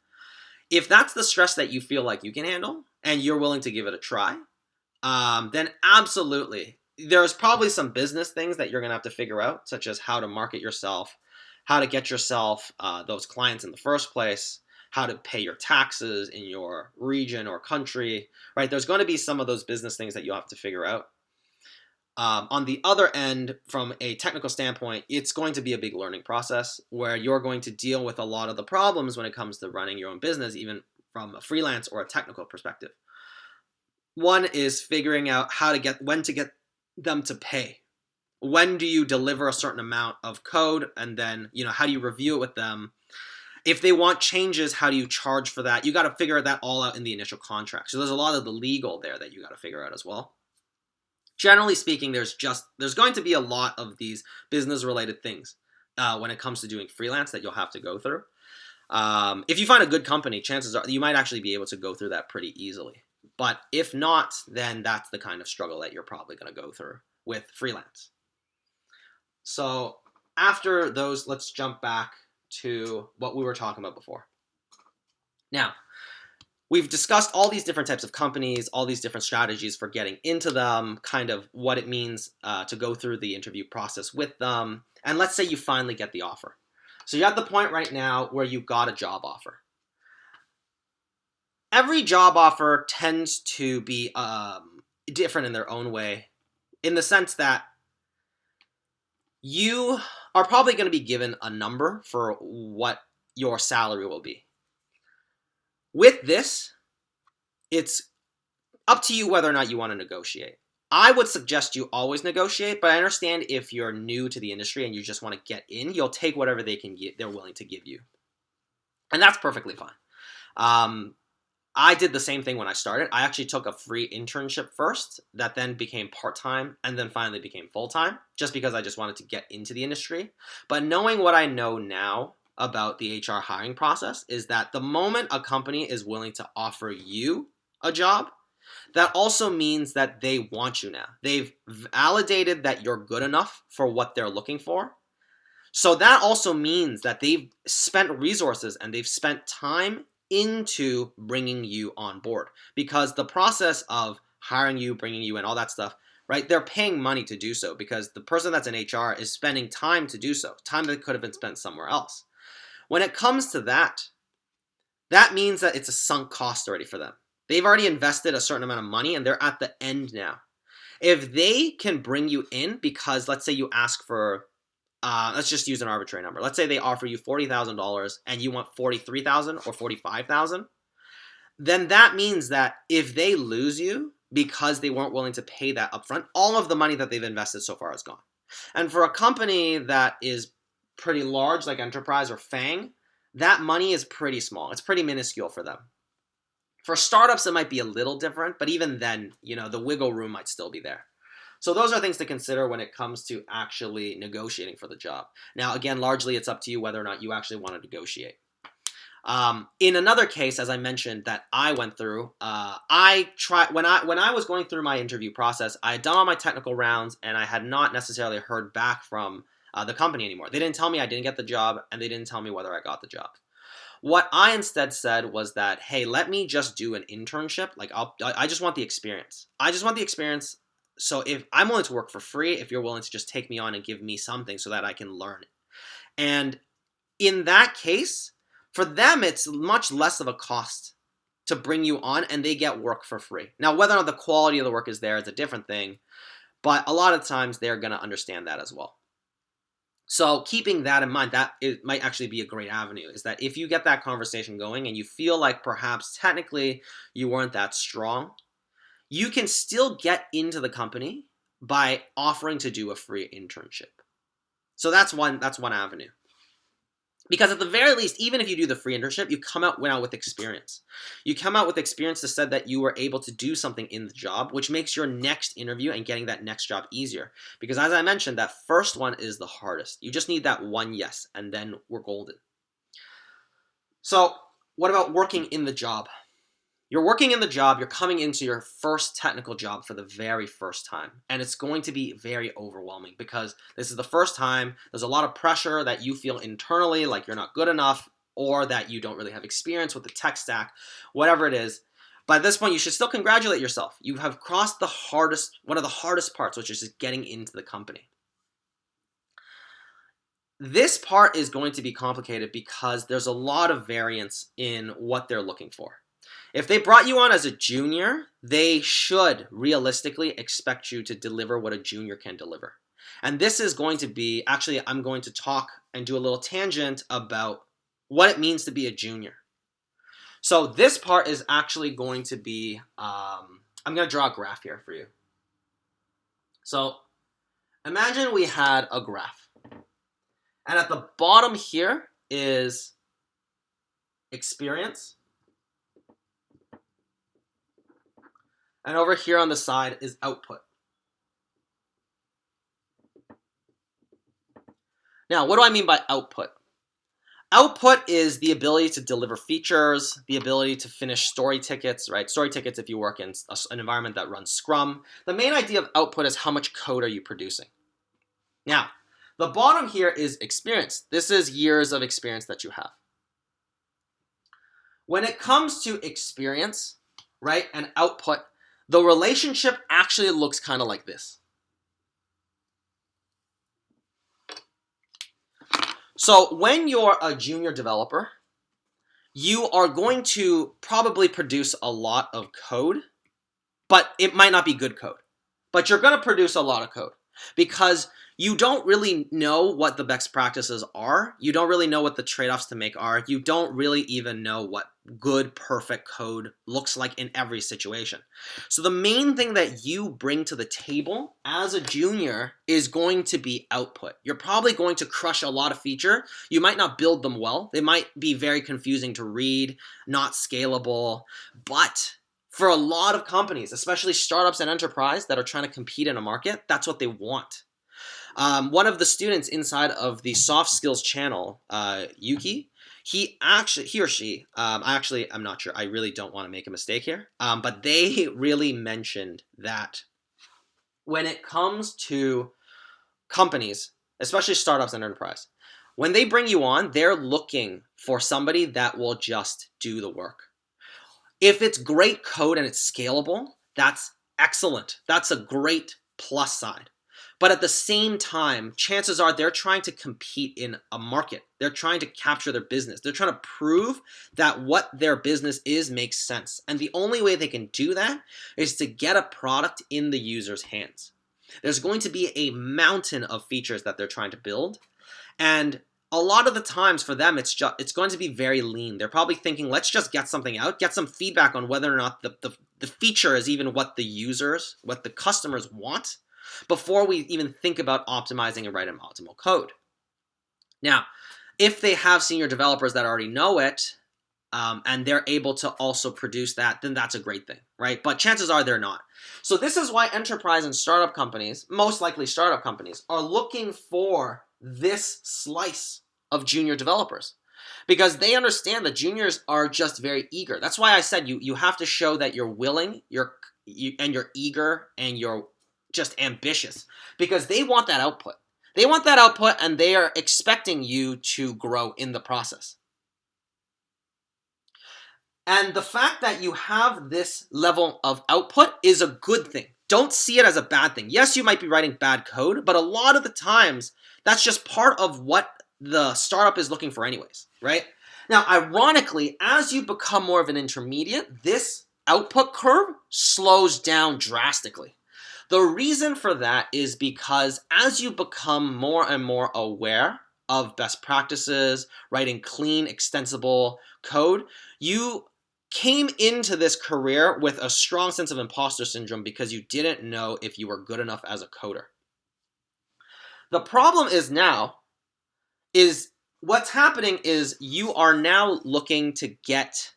If that's the stress that you feel like you can handle and you're willing to give it a try, then absolutely. There's probably some business things that you're going to have to figure out, such as how to market yourself, how to get yourself those clients in the first place, how to pay your taxes in your region or country, right? There's going to be some of those business things that you'll have to figure out. On the other end, from a technical standpoint, it's going to be a big learning process where you're going to deal with a lot of the problems when it comes to running your own business, even from a freelance or a technical perspective. One is figuring out when to get them to pay. When do you deliver a certain amount of code, and then, how do you review it with them? If they want changes, how do you charge for that? You got to figure that all out in the initial contract. So there's a lot of the legal there that you got to figure out as well. Generally speaking, there's going to be a lot of these business-related things when it comes to doing freelance that you'll have to go through. If you find a good company, chances are you might actually be able to go through that pretty easily. But if not, then that's the kind of struggle that you're probably going to go through with freelance. So after those, let's jump back to what we were talking about before. Now, we've discussed all these different types of companies, all these different strategies for getting into them, kind of what it means to go through the interview process with them. And let's say you finally get the offer. So you're at the point right now where you got a job offer. Every job offer tends to be different in their own way, in the sense that you are probably going to be given a number for what your salary will be. With this, it's up to you whether or not you want to negotiate. I would suggest you always negotiate, but I understand if you're new to the industry and you just want to get in, you'll take whatever they're willing to give you. And that's perfectly fine. I did the same thing when I started. I actually took a free internship first that then became part-time and then finally became full-time, just because I just wanted to get into the industry. But knowing what I know now about the HR hiring process is that the moment a company is willing to offer you a job, that also means that they want you now. They've validated that you're good enough for what they're looking for. So that also means that they've spent resources and they've spent time into bringing you on board, because the process of hiring you, bringing you in, all that stuff, right? They're paying money to do so because the person that's in HR is spending time to do so, time that could have been spent somewhere else. When it comes to that, that means that it's a sunk cost already for them. They've already invested a certain amount of money and they're at the end now. If they can bring you in because, let's say you ask for, let's just use an arbitrary number. Let's say they offer you $40,000 and you want $43,000 or $45,000. Then that means that if they lose you because they weren't willing to pay that upfront, all of the money that they've invested so far is gone. And for a company that is pretty large, like Enterprise or Fang, that money is pretty small. It's pretty minuscule for them. For startups, it might be a little different, but even then, the wiggle room might still be there. So those are things to consider when it comes to actually negotiating for the job. Now, again, largely it's up to you whether or not you actually want to negotiate. In another case, as I mentioned, that I went through, I tried when I was going through my interview process, I had done all my technical rounds, and I had not necessarily heard back from the company anymore. They didn't tell me I didn't get the job, and they didn't tell me whether I got the job. What I instead said was that, hey, let me just do an internship. Like, I just want the experience. I just want the experience. So if I'm willing to work for free, if you're willing to just take me on and give me something so that I can learn it. And in that case, for them, it's much less of a cost to bring you on, and they get work for free. Now, whether or not the quality of the work is there is a different thing, but a lot of times they're going to understand that as well. So keeping that in mind, that it might actually be a great avenue, is that if you get that conversation going and you feel like perhaps technically you weren't that strong, you can still get into the company by offering to do a free internship. So that's one avenue. Because at the very least, even if you do the free internship, you come out with experience. You come out with experience to say that you were able to do something in the job, which makes your next interview and getting that next job easier. Because as I mentioned, that first one is the hardest. You just need that one yes, and then we're golden. So what about working in the job? You're working in the job, you're coming into your first technical job for the very first time. And it's going to be very overwhelming because this is the first time. There's a lot of pressure that you feel internally, like you're not good enough, or that you don't really have experience with the tech stack, whatever it is. By this point, you should still congratulate yourself. You have crossed one of the hardest parts, which is just getting into the company. This part is going to be complicated because there's a lot of variance in what they're looking for. If they brought you on as a junior, they should realistically expect you to deliver what a junior can deliver. And this is going to be, actually, I'm going to talk and do a little tangent about what it means to be a junior. So this part is actually going to be, I'm going to draw a graph here for you. So imagine we had a graph. And at the bottom here is experience. And over here on the side is output. Now, what do I mean by output? Output is the ability to deliver features, the ability to finish story tickets, right? Story tickets if you work in an environment that runs Scrum. The main idea of output is how much code are you producing. Now, the bottom here is experience. This is years of experience that you have. When it comes to experience, right, and output, the relationship actually looks kind of like this. So when you're a junior developer, you are going to probably produce a lot of code, but it might not be good code. But you're going to produce a lot of code because you don't really know what the best practices are. You don't really know what the trade-offs to make are. You don't really even know what good, perfect code looks like in every situation. So the main thing that you bring to the table as a junior is going to be output. You're probably going to crush a lot of feature. You might not build them well. They might be very confusing to read, not scalable, but for a lot of companies, especially startups and enterprise that are trying to compete in a market, that's what they want. One of the students inside of the soft skills channel, Yuki, he or she, I'm not sure. I really don't want to make a mistake here. But they really mentioned that when it comes to companies, especially startups and enterprise, when they bring you on, they're looking for somebody that will just do the work. If it's great code and it's scalable, that's excellent. That's a great plus side. But at the same time, chances are they're trying to compete in a market. They're trying to capture their business. They're trying to prove that what their business is makes sense. And the only way they can do that is to get a product in the user's hands. There's going to be a mountain of features that they're trying to build. And a lot of the times for them, it's going to be very lean. They're probably thinking, let's just get something out, get some feedback on whether or not the feature is even what the customers want, before we even think about optimizing and writing optimal code. Now, if they have senior developers that already know it, and they're able to also produce that, then that's a great thing, right? But chances are they're not. So this is why enterprise and startup companies, most likely startup companies, are looking for this slice of junior developers, because they understand that juniors are just very eager. That's why I said you have to show that you're willing, and you're eager, and you're just ambitious, because they want that output. They want that output, and they are expecting you to grow in the process. And the fact that you have this level of output is a good thing. Don't see it as a bad thing. Yes, you might be writing bad code, but a lot of the times, that's just part of what the startup is looking for anyways, right? Now, ironically, as you become more of an intermediate, this output curve slows down drastically. The reason for that is because as you become more and more aware of best practices, writing clean, extensible code, you came into this career with a strong sense of imposter syndrome because you didn't know if you were good enough as a coder. The problem is what's happening is you are now looking to get,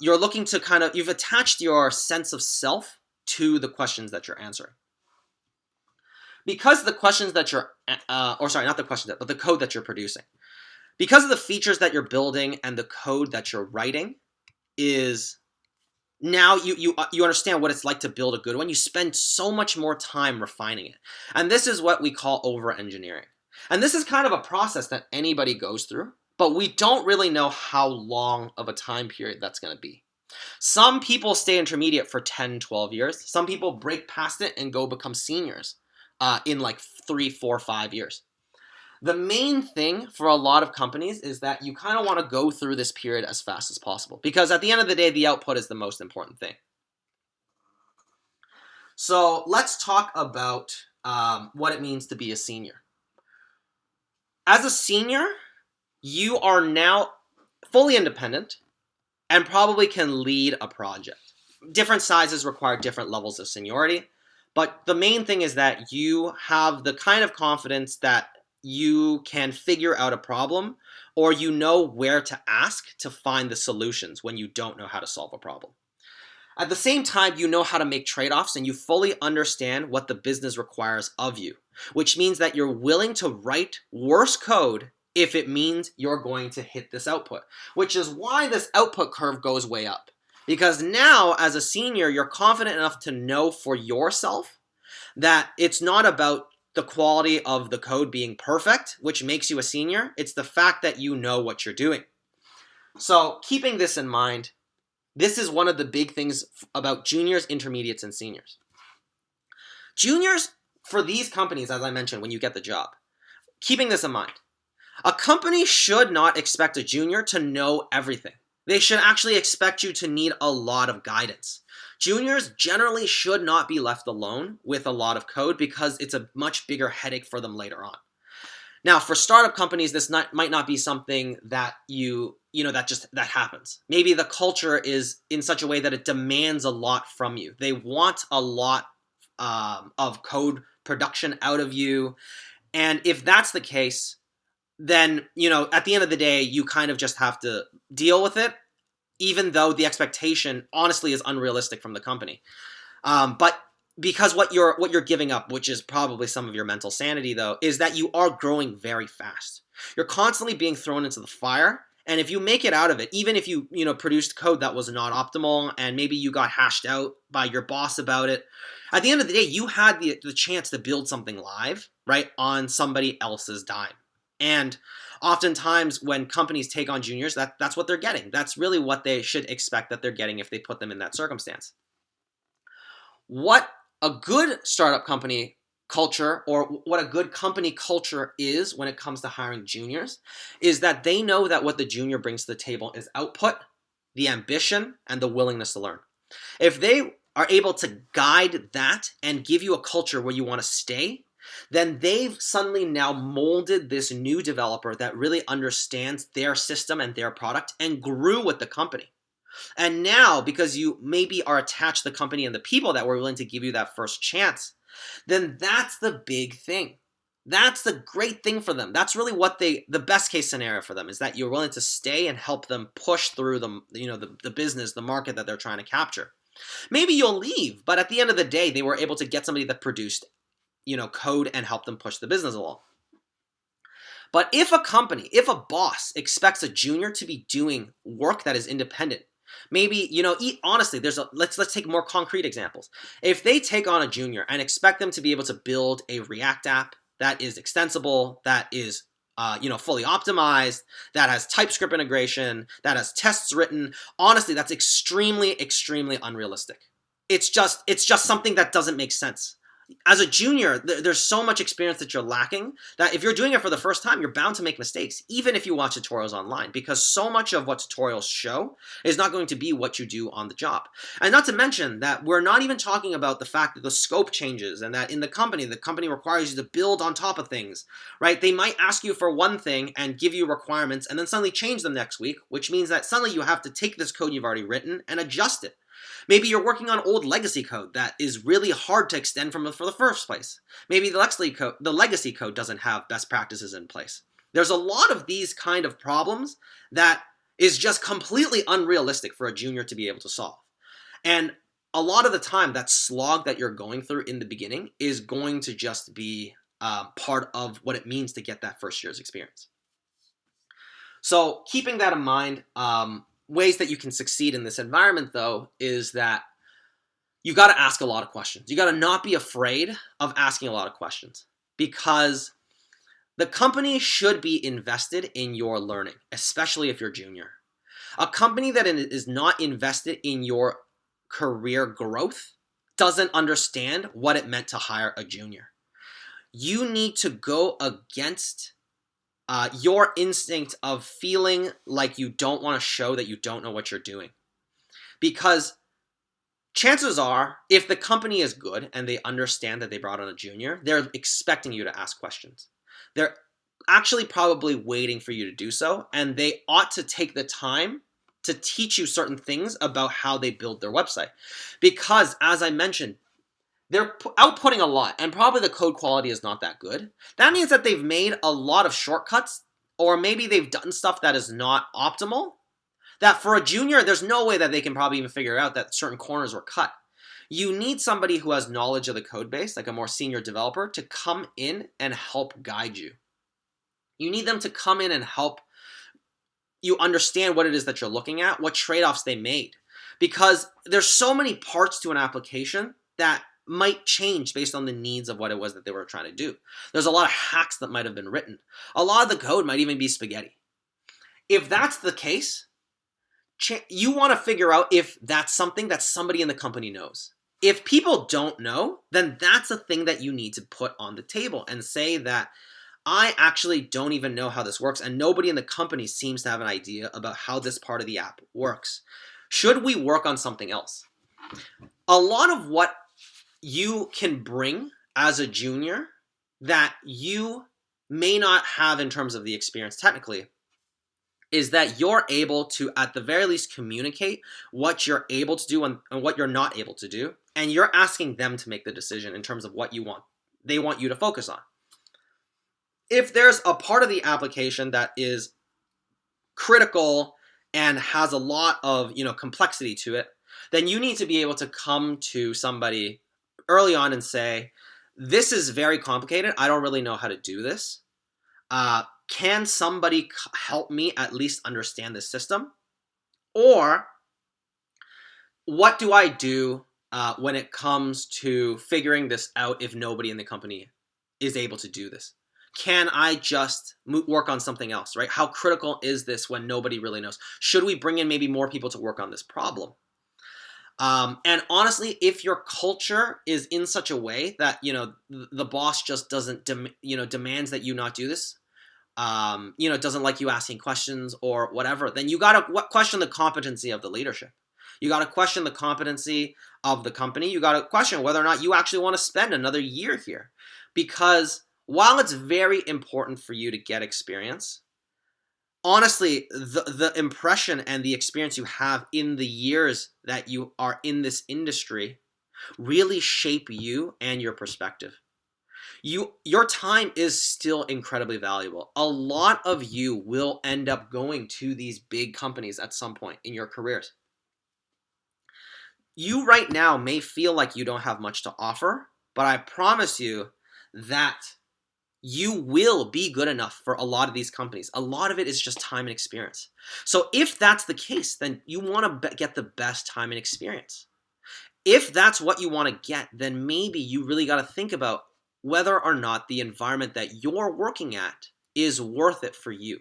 you've attached your sense of self to the questions that you're answering. Because the questions that you're, not the questions, but the code that you're producing. Because of the features that you're building and the code that you're writing is now you understand what it's like to build a good one. You spend so much more time refining it. And this is what we call over-engineering. And this is kind of a process that anybody goes through, but we don't really know how long of a time period that's going to be. Some people stay intermediate for 10, 12 years. Some people break past it and go become seniors in like 3, 4, 5 years. The main thing for a lot of companies is that you kind of want to go through this period as fast as possible, because at the end of the day, the output is the most important thing. So let's talk about what it means to be a senior. As a senior, you are now fully independent and probably can lead a project. Different sizes require different levels of seniority, but the main thing is that you have the kind of confidence that you can figure out a problem, or you know where to ask to find the solutions when you don't know how to solve a problem. At the same time, you know how to make trade-offs, and you fully understand what the business requires of you, which means that you're willing to write worse code if it means you're going to hit this output, which is why this output curve goes way up. Because now, as a senior, you're confident enough to know for yourself that it's not about the quality of the code being perfect, which makes you a senior. It's the fact that you know what you're doing. So keeping this in mind, this is one of the big things about juniors, intermediates, and seniors. Juniors, for these companies, as I mentioned, when you get the job, keeping this in mind, a company should not expect a junior to know everything. They should actually expect you to need a lot of guidance. Juniors generally should not be left alone with a lot of code because it's a much bigger headache for them later on. Now, for startup companies, this might not be something that that happens. Maybe the culture is in such a way that it demands a lot from you. They want a lot of code production out of you. And if that's the case, then, at the end of the day, you kind of just have to deal with it, even though the expectation, honestly, is unrealistic from the company. But because what you're giving up, which is probably some of your mental sanity, though, is that you are growing very fast. You're constantly being thrown into the fire, and if you make it out of it, even if you produced code that was not optimal, and maybe you got hashed out by your boss about it, at the end of the day, you had the chance to build something live, right, on somebody else's dime. And oftentimes when companies take on juniors, that's what they're getting. That's really what they should expect that they're getting if they put them in that circumstance. What a good startup company culture, or what a good company culture is when it comes to hiring juniors, is that they know that what the junior brings to the table is output, the ambition, and the willingness to learn. If they are able to guide that and give you a culture where you want to stay, then they've suddenly now molded this new developer that really understands their system and their product and grew with the company. And now, because you maybe are attached to the company and the people that were willing to give you that first chance, then that's the big thing. That's the great thing for them. That's really what the best case scenario for them is, that you're willing to stay and help them push through the business, the market that they're trying to capture. Maybe you'll leave, but at the end of the day, they were able to get somebody that produced, code and help them push the business along. But if a boss expects a junior to be doing work that is independent, maybe, honestly, let's take more concrete examples. If they take on a junior and expect them to be able to build a React app that is extensible, that is fully optimized, that has TypeScript integration, that has tests written, honestly, that's extremely, extremely unrealistic. It's just something that doesn't make sense. As a junior, there's so much experience that you're lacking that if you're doing it for the first time, you're bound to make mistakes, even if you watch tutorials online, because so much of what tutorials show is not going to be what you do on the job. And not to mention that we're not even talking about the fact that the scope changes and that in the company requires you to build on top of things, right? They might ask you for one thing and give you requirements and then suddenly change them next week, which means that suddenly you have to take this code you've already written and adjust it. Maybe you're working on old legacy code that is really hard to extend for the first place. Maybe the legacy code doesn't have best practices in place. There's a lot of these kind of problems that is just completely unrealistic for a junior to be able to solve. And a lot of the time, that slog that you're going through in the beginning is going to just be part of what it means to get that first year's experience. So keeping that in mind, ways that you can succeed in this environment, though, is that you got to ask a lot of questions. You got to not be afraid of asking a lot of questions, because the company should be invested in your learning, especially if you're junior. A company that is not invested in your career growth doesn't understand what it meant to hire a junior. You need to go against your instinct of feeling like you don't want to show that you don't know what you're doing. Because chances are, if the company is good and they understand that they brought on a junior, they're expecting you to ask questions. They're actually probably waiting for you to do so, and they ought to take the time to teach you certain things about how they build their website. Because, as I mentioned, they're outputting a lot, and probably the code quality is not that good. That means that they've made a lot of shortcuts, or maybe they've done stuff that is not optimal, that for a junior, there's no way that they can probably even figure out that certain corners were cut. You need somebody who has knowledge of the code base, like a more senior developer, to come in and help guide you. You need them to come in and help you understand what it is that you're looking at, what trade-offs they made. Because there's so many parts to an application that might change based on the needs of what it was that they were trying to do. There's a lot of hacks that might have been written. A lot of the code might even be spaghetti. If that's the case, you want to figure out if that's something that somebody in the company knows. If people don't know, then that's a thing that you need to put on the table and say that I actually don't even know how this works, and nobody in the company seems to have an idea about how this part of the app works. Should we work on something else? A lot of what you can bring as a junior that you may not have in terms of the experience technically is that you're able to, at the very least, communicate what you're able to do and what you're not able to do, and you're asking them to make the decision in terms of what they want you to focus on. If there's a part of the application that is critical and has a lot of complexity to it, then you need to be able to come to somebody early on and say, this is very complicated. I don't really know how to do this. Can somebody help me at least understand this system? Or what do I do when it comes to figuring this out if nobody in the company is able to do this? Can I just work on something else, right? How critical is this when nobody really knows? Should we bring in maybe more people to work on this problem? And honestly, if your culture is in such a way that, the boss just doesn't, demands that you not do this, doesn't like you asking questions or whatever, then you got to question the competency of the leadership. You got to question the competency of the company. You got to question whether or not you actually want to spend another year here. Because while it's very important for you to get experience, honestly, the impression and the experience you have in the years that you are in this industry really shape you and your perspective. Your time is still incredibly valuable. A lot of you will end up going to these big companies at some point in your careers. You right now may feel like you don't have much to offer, but I promise you that you will be good enough for a lot of these companies. A lot of it is just time and experience. So if that's the case, then you want to get the best time and experience. If that's what you want to get, then maybe you really got to think about whether or not the environment that you're working at is worth it for you.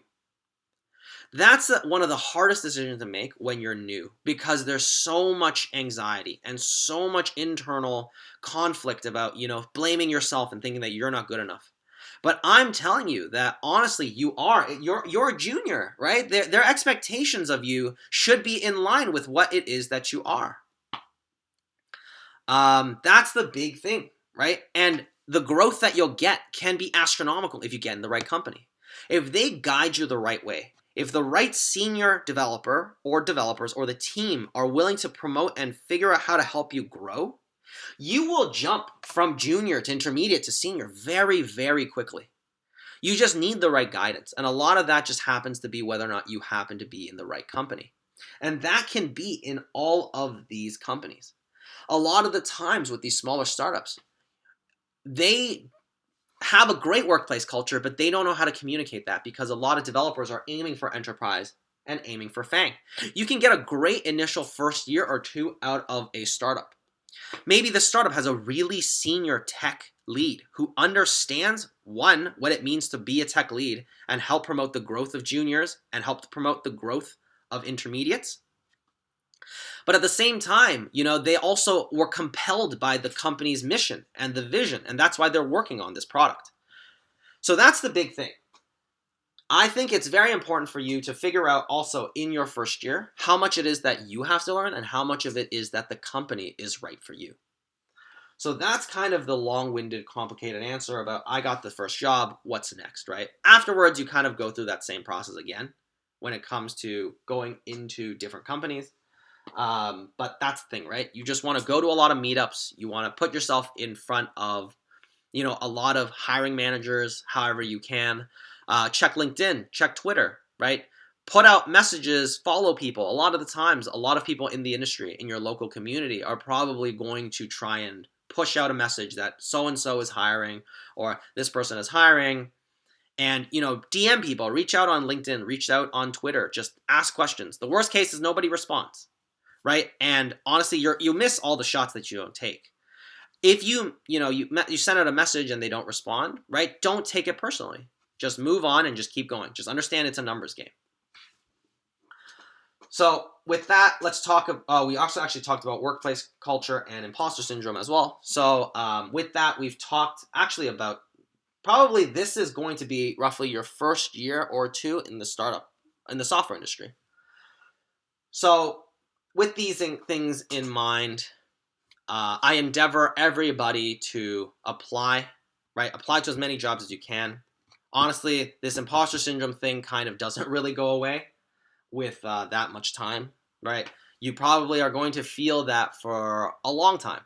That's one of the hardest decisions to make when you're new, because there's so much anxiety and so much internal conflict about, blaming yourself and thinking that you're not good enough. But I'm telling you that honestly, you're a junior, right? Their expectations of you should be in line with what it is that you are. That's the big thing, right? And the growth that you'll get can be astronomical if you get in the right company. If they guide you the right way, if the right senior developer or developers or the team are willing to promote and figure out how to help you grow, you will jump from junior to intermediate to senior very, very quickly. You just need the right guidance. And a lot of that just happens to be whether or not you happen to be in the right company. And that can be in all of these companies. A lot of the times with these smaller startups, they have a great workplace culture, but they don't know how to communicate that because a lot of developers are aiming for enterprise and aiming for Fang. You can get a great initial first year or two out of a startup. Maybe the startup has a really senior tech lead who understands, one, what it means to be a tech lead and help promote the growth of juniors and help promote the growth of intermediates. But at the same time, they also were compelled by the company's mission and the vision, and that's why they're working on this product. So that's the big thing. I think it's very important for you to figure out also in your first year how much it is that you have to learn and how much of it is that the company is right for you. So that's kind of the long-winded, complicated answer about I got the first job, what's next, right? Afterwards, you kind of go through that same process again when it comes to going into different companies. But that's the thing, right? You just want to go to a lot of meetups. You want to put yourself in front of, a lot of hiring managers, however you can. Check LinkedIn, check Twitter, right? Put out messages, follow people. A lot of the times, a lot of people in the industry, in your local community, are probably going to try and push out a message that so-and-so is hiring or this person is hiring. And, DM people, reach out on LinkedIn, reach out on Twitter, just ask questions. The worst case is nobody responds, right? And honestly, you miss all the shots that you don't take. If you send out a message and they don't respond, right? Don't take it personally. Just move on and just keep going. Just understand it's a numbers game. So with that, let's talk. We also actually talked about workplace culture and imposter syndrome as well. So with that, we've talked actually about probably this is going to be roughly your first year or two in the software industry. So with these things in mind, I endeavor everybody to apply, right? Apply to as many jobs as you can. Honestly, this imposter syndrome thing kind of doesn't really go away with that much time, right? You probably are going to feel that for a long time.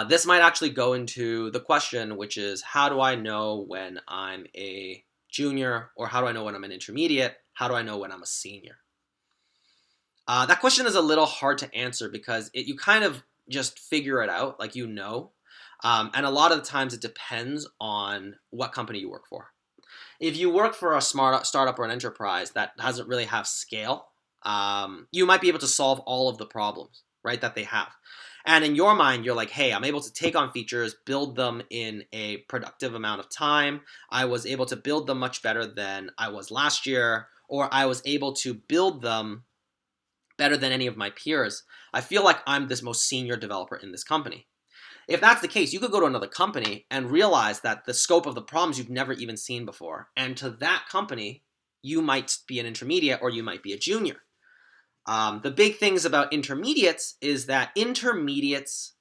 This might actually go into the question, which is, how do I know when I'm a junior, or how do I know when I'm an intermediate? How do I know when I'm a senior? That question is a little hard to answer because you kind of just figure it out, like and a lot of the times it depends on what company you work for. If you work for a startup or an enterprise that doesn't really have scale, you might be able to solve all of the problems, right, that they have. And in your mind, you're like, hey, I'm able to take on features, build them in a productive amount of time. I was able to build them much better than I was last year, or I was able to build them better than any of my peers. I feel like I'm this most senior developer in this company. If that's the case, you could go to another company and realize that the scope of the problems you've never even seen before. And to that company, you might be an intermediate or you might be a junior. The big things about intermediates is that intermediates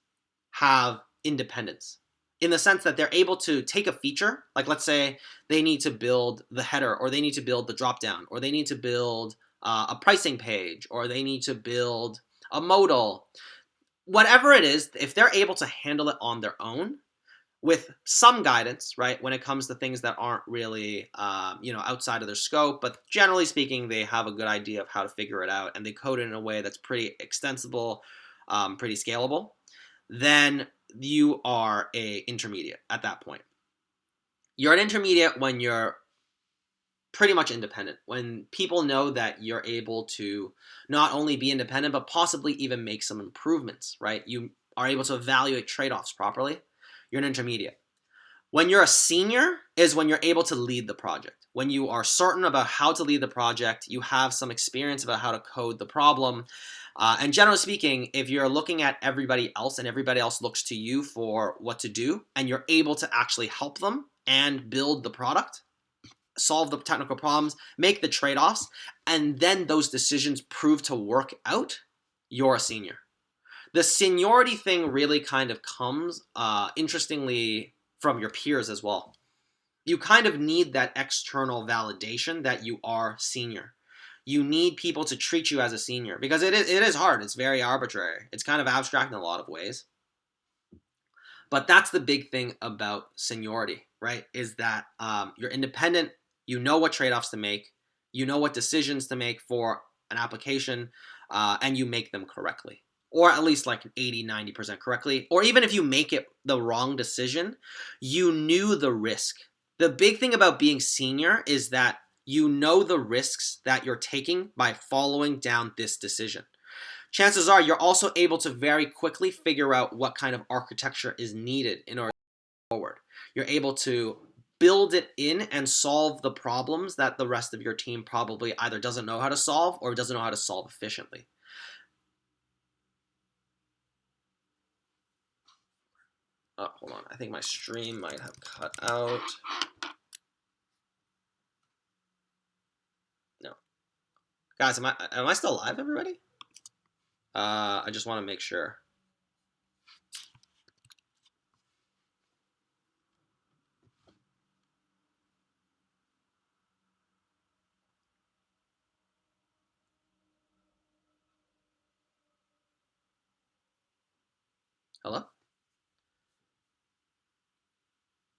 have independence in the sense that they're able to take a feature, like let's say they need to build the header, or they need to build the dropdown, or they need to build a pricing page, or they need to build a modal. Whatever it is, if they're able to handle it on their own, with some guidance, right, when it comes to things that aren't really, outside of their scope. But generally speaking, they have a good idea of how to figure it out, and they code it in a way that's pretty extensible, pretty scalable. Then you are a intermediate at that point. You're an intermediate when you're pretty much independent, when people know that you're able to not only be independent, but possibly even make some improvements, right? You are able to evaluate trade-offs properly. You're an intermediate. When you're a senior is when you're able to lead the project. When you are certain about how to lead the project, you have some experience about how to code the problem. And generally speaking, if you're looking at everybody else and everybody else looks to you for what to do, and you're able to actually help them and build the product, solve the technical problems, make the trade-offs, and then those decisions prove to work out, you're a senior. The seniority thing really kind of comes, interestingly, from your peers as well. You kind of need that external validation that you are senior. You need people to treat you as a senior, because it is hard. It's very arbitrary. It's kind of abstract in a lot of ways. But that's the big thing about seniority, right? Is that you're independent, you know what trade-offs to make, you know what decisions to make for an application, and you make them correctly. Or at least like 80, 90% correctly. Or even if you make it the wrong decision, you knew the risk. The big thing about being senior is that you know the risks that you're taking by following down this decision. Chances are you're also able to very quickly figure out what kind of architecture is needed in order to move forward. You're able to build it in and solve the problems that the rest of your team probably either doesn't know how to solve or doesn't know how to solve efficiently. Oh, hold on. I think my stream might have cut out. No. Guys, am I still live, everybody? I just want to make sure. Hello?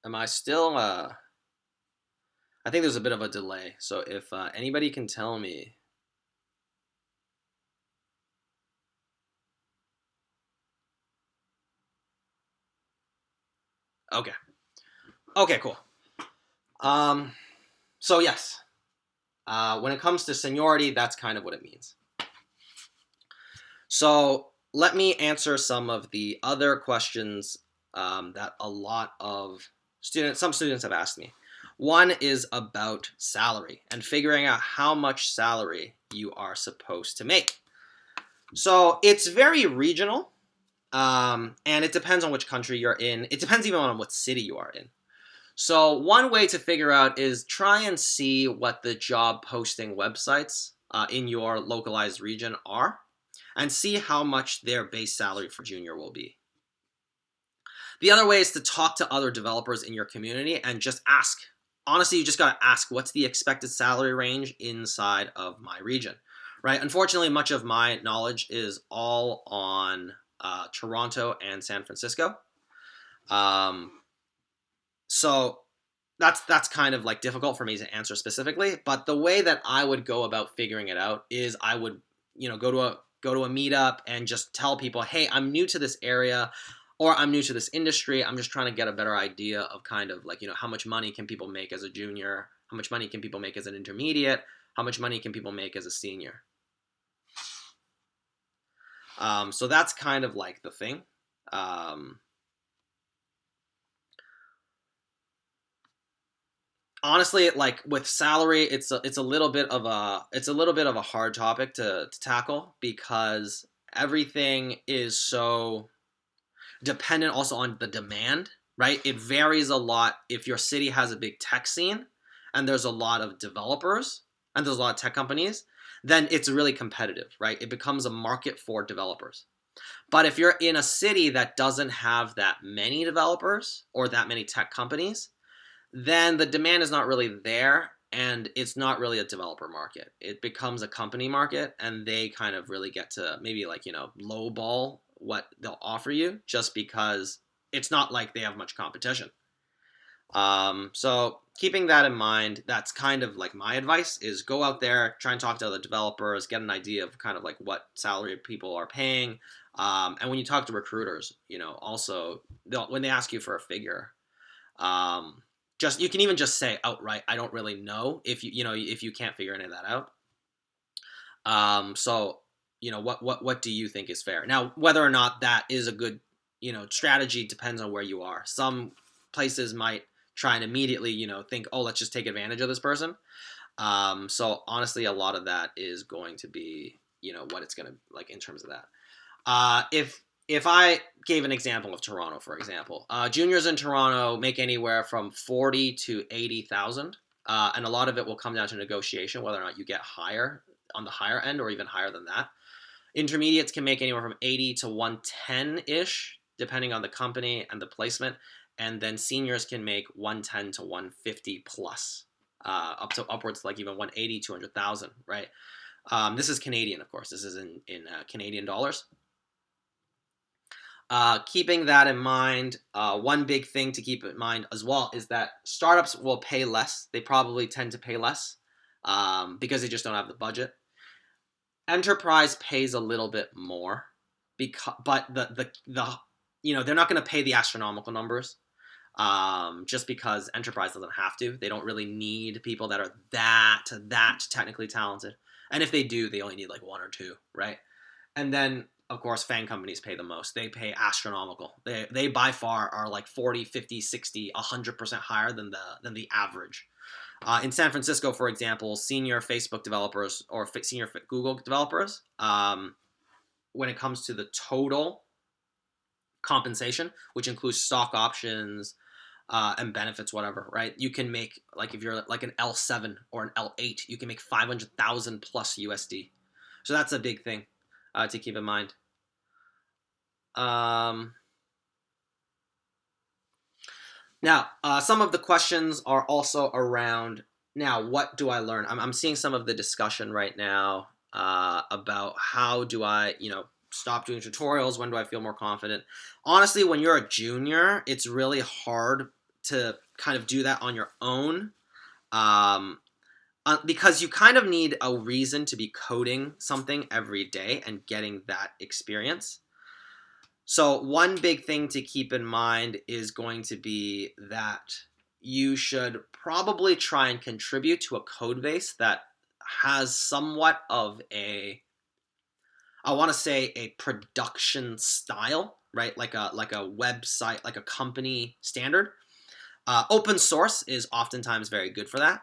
Am I still, I think there's a bit of a delay, so if anybody can tell me. Okay. Okay, cool. So yes, when it comes to seniority, that's kind of what it means. So let me answer some of the other questions that some students have asked me. One is about salary and figuring out how much salary you are supposed to make. So it's very regional, and it depends on which country you're in. It depends even on what city you are in. So one way to figure out is try and see what the job posting websites in your localized region are, and see how much their base salary for junior will be. The other way is to talk to other developers in your community and just ask. Honestly, you just got to ask, what's the expected salary range inside of my region, right? Unfortunately, much of my knowledge is all on Toronto and San Francisco. So that's kind of like difficult for me to answer specifically. But the way that I would go about figuring it out is I would, go to a meetup and just tell people, hey, I'm new to this area, or I'm new to this industry. I'm just trying to get a better idea of kind of like, how much money can people make as a junior? How much money can people make as an intermediate? How much money can people make as a senior? So that's kind of like the thing. Honestly, like with salary, it's a little bit of a hard topic to tackle, because everything is so dependent also on the demand, right? It varies a lot. If your city has a big tech scene and there's a lot of developers and there's a lot of tech companies, then it's really competitive, right? It becomes a market for developers. But if you're in a city that doesn't have that many developers or that many tech companies, then the demand is not really there, and it's not really a developer market. It becomes a company market, and they kind of really get to maybe like, lowball what they'll offer you, just because it's not like they have much competition. So keeping that in mind, that's kind of like my advice is go out there, try and talk to other developers, get an idea of kind of like what salary people are paying. And when you talk to recruiters, also when they ask you for a figure, just you can even just say outright, I don't really know if if you can't figure any of that out. So what do you think is fair? Now, whether or not that is a good strategy depends on where you are. Some places might try and immediately think, oh, let's just take advantage of this person. So honestly, a lot of that is going to be what it's going to like in terms of that. If I gave an example of Toronto, for example, juniors in Toronto make anywhere from 40 to 80,000, and a lot of it will come down to negotiation, whether or not you get higher on the higher end or even higher than that. Intermediates can make anywhere from 80 to 110 ish, depending on the company and the placement, and then seniors can make 110 to 150 plus, up to upwards like even 180, 200,000, right? This is Canadian, of course. This is in Canadian dollars. Keeping that in mind, one big thing to keep in mind as well is that startups will pay less. They probably tend to pay less because they just don't have the budget. Enterprise pays a little bit more, but the they're not going to pay the astronomical numbers just because enterprise doesn't have to. They don't really need people that are that technically talented, and if they do, they only need like one or two, right? And then of course, Fang companies pay the most. They pay astronomical. They by far are like 40, 50, 60, 100% higher than the average. In San Francisco, for example, senior Facebook developers or senior Google developers, when it comes to the total compensation, which includes stock options and benefits, whatever, right? You can make, like if you're like an L7 or an L8, you can make 500,000 plus USD. So that's a big thing to keep in mind. Now, some of the questions are also around, now, what do I learn? I'm seeing some of the discussion right now about how do I, stop doing tutorials? When do I feel more confident? Honestly, when you're a junior, it's really hard to kind of do that on your own because you kind of need a reason to be coding something every day and getting that experience. So one big thing to keep in mind is going to be that you should probably try and contribute to a code base that has somewhat of a, I want to say, a production style, right? Like a website, like a company standard. Open source is oftentimes very good for that.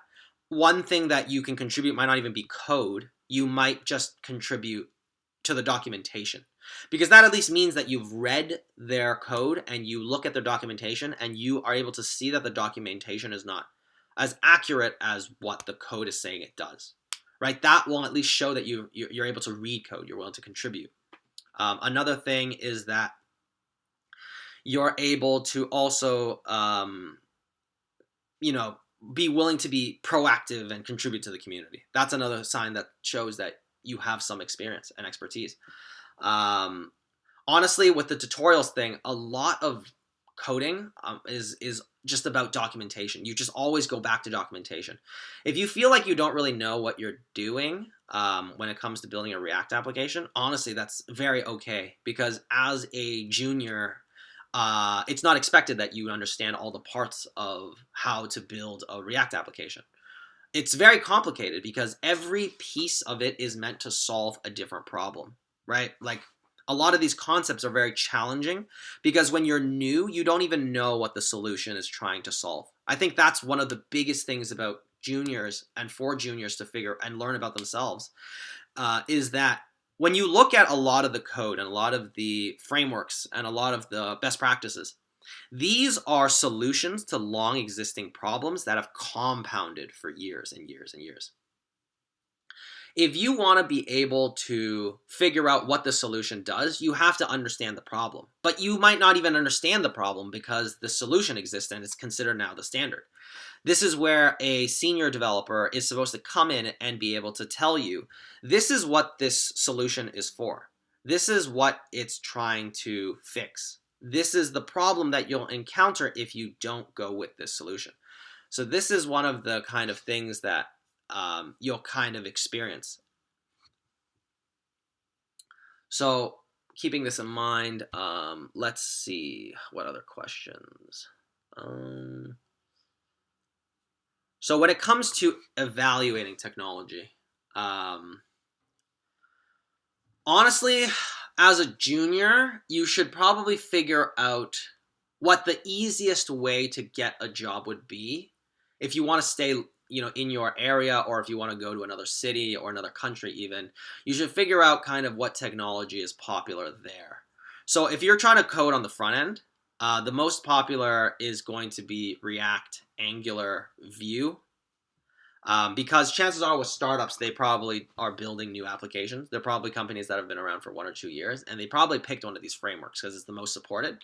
One thing that you can contribute might not even be code. You might just contribute to the documentation, because that at least means that you've read their code and you look at their documentation and you are able to see that the documentation is not as accurate as what the code is saying it does, right? That will at least show that you're able to read code, you're willing to contribute. Another thing is that you're able to also, be willing to be proactive and contribute to the community. That's another sign that shows that you have some experience and expertise. Honestly, with the tutorials thing, a lot of coding is just about documentation. You just always go back to documentation. If you feel like you don't really know what you're doing when it comes to building a React application, honestly, that's very okay, because as a junior, it's not expected that you understand all the parts of how to build a React application. It's very complicated because every piece of it is meant to solve a different problem, right? Like, a lot of these concepts are very challenging because when you're new, you don't even know what the solution is trying to solve. I think that's one of the biggest things about juniors and for juniors to figure and learn about themselves, is that when you look at a lot of the code and a lot of the frameworks and a lot of the best practices, these are solutions to long existing problems that have compounded for years and years and years. If you want to be able to figure out what the solution does, you have to understand the problem. But you might not even understand the problem because the solution exists and it's considered now the standard. This is where a senior developer is supposed to come in and be able to tell you, this is what this solution is for. This is what it's trying to fix, this is the problem that you'll encounter if you don't go with this solution. So this is one of the kind of things that you'll kind of experience. So keeping this in mind, let's see what other questions. So when it comes to evaluating technology, honestly, as a junior, you should probably figure out what the easiest way to get a job would be if you want to stay, in your area, or if you want to go to another city or another country even. You should figure out kind of what technology is popular there. So if you're trying to code on the front end, the most popular is going to be React, Angular, Vue. Because chances are with startups, they probably are building new applications. They're probably companies that have been around for 1 or 2 years, and they probably picked one of these frameworks because it's the most supported.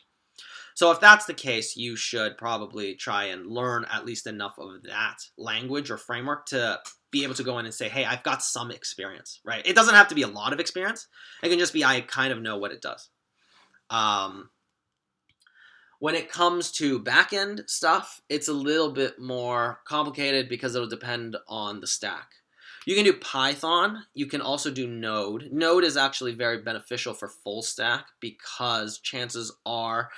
So if that's the case, you should probably try and learn at least enough of that language or framework to be able to go in and say, hey, I've got some experience, right? It doesn't have to be a lot of experience. It can just be, I kind of know what it does. When it comes to back-end stuff, it's a little bit more complicated because it'll depend on the stack. You can do Python. You can also do Node. Node is actually very beneficial for full stack because chances are,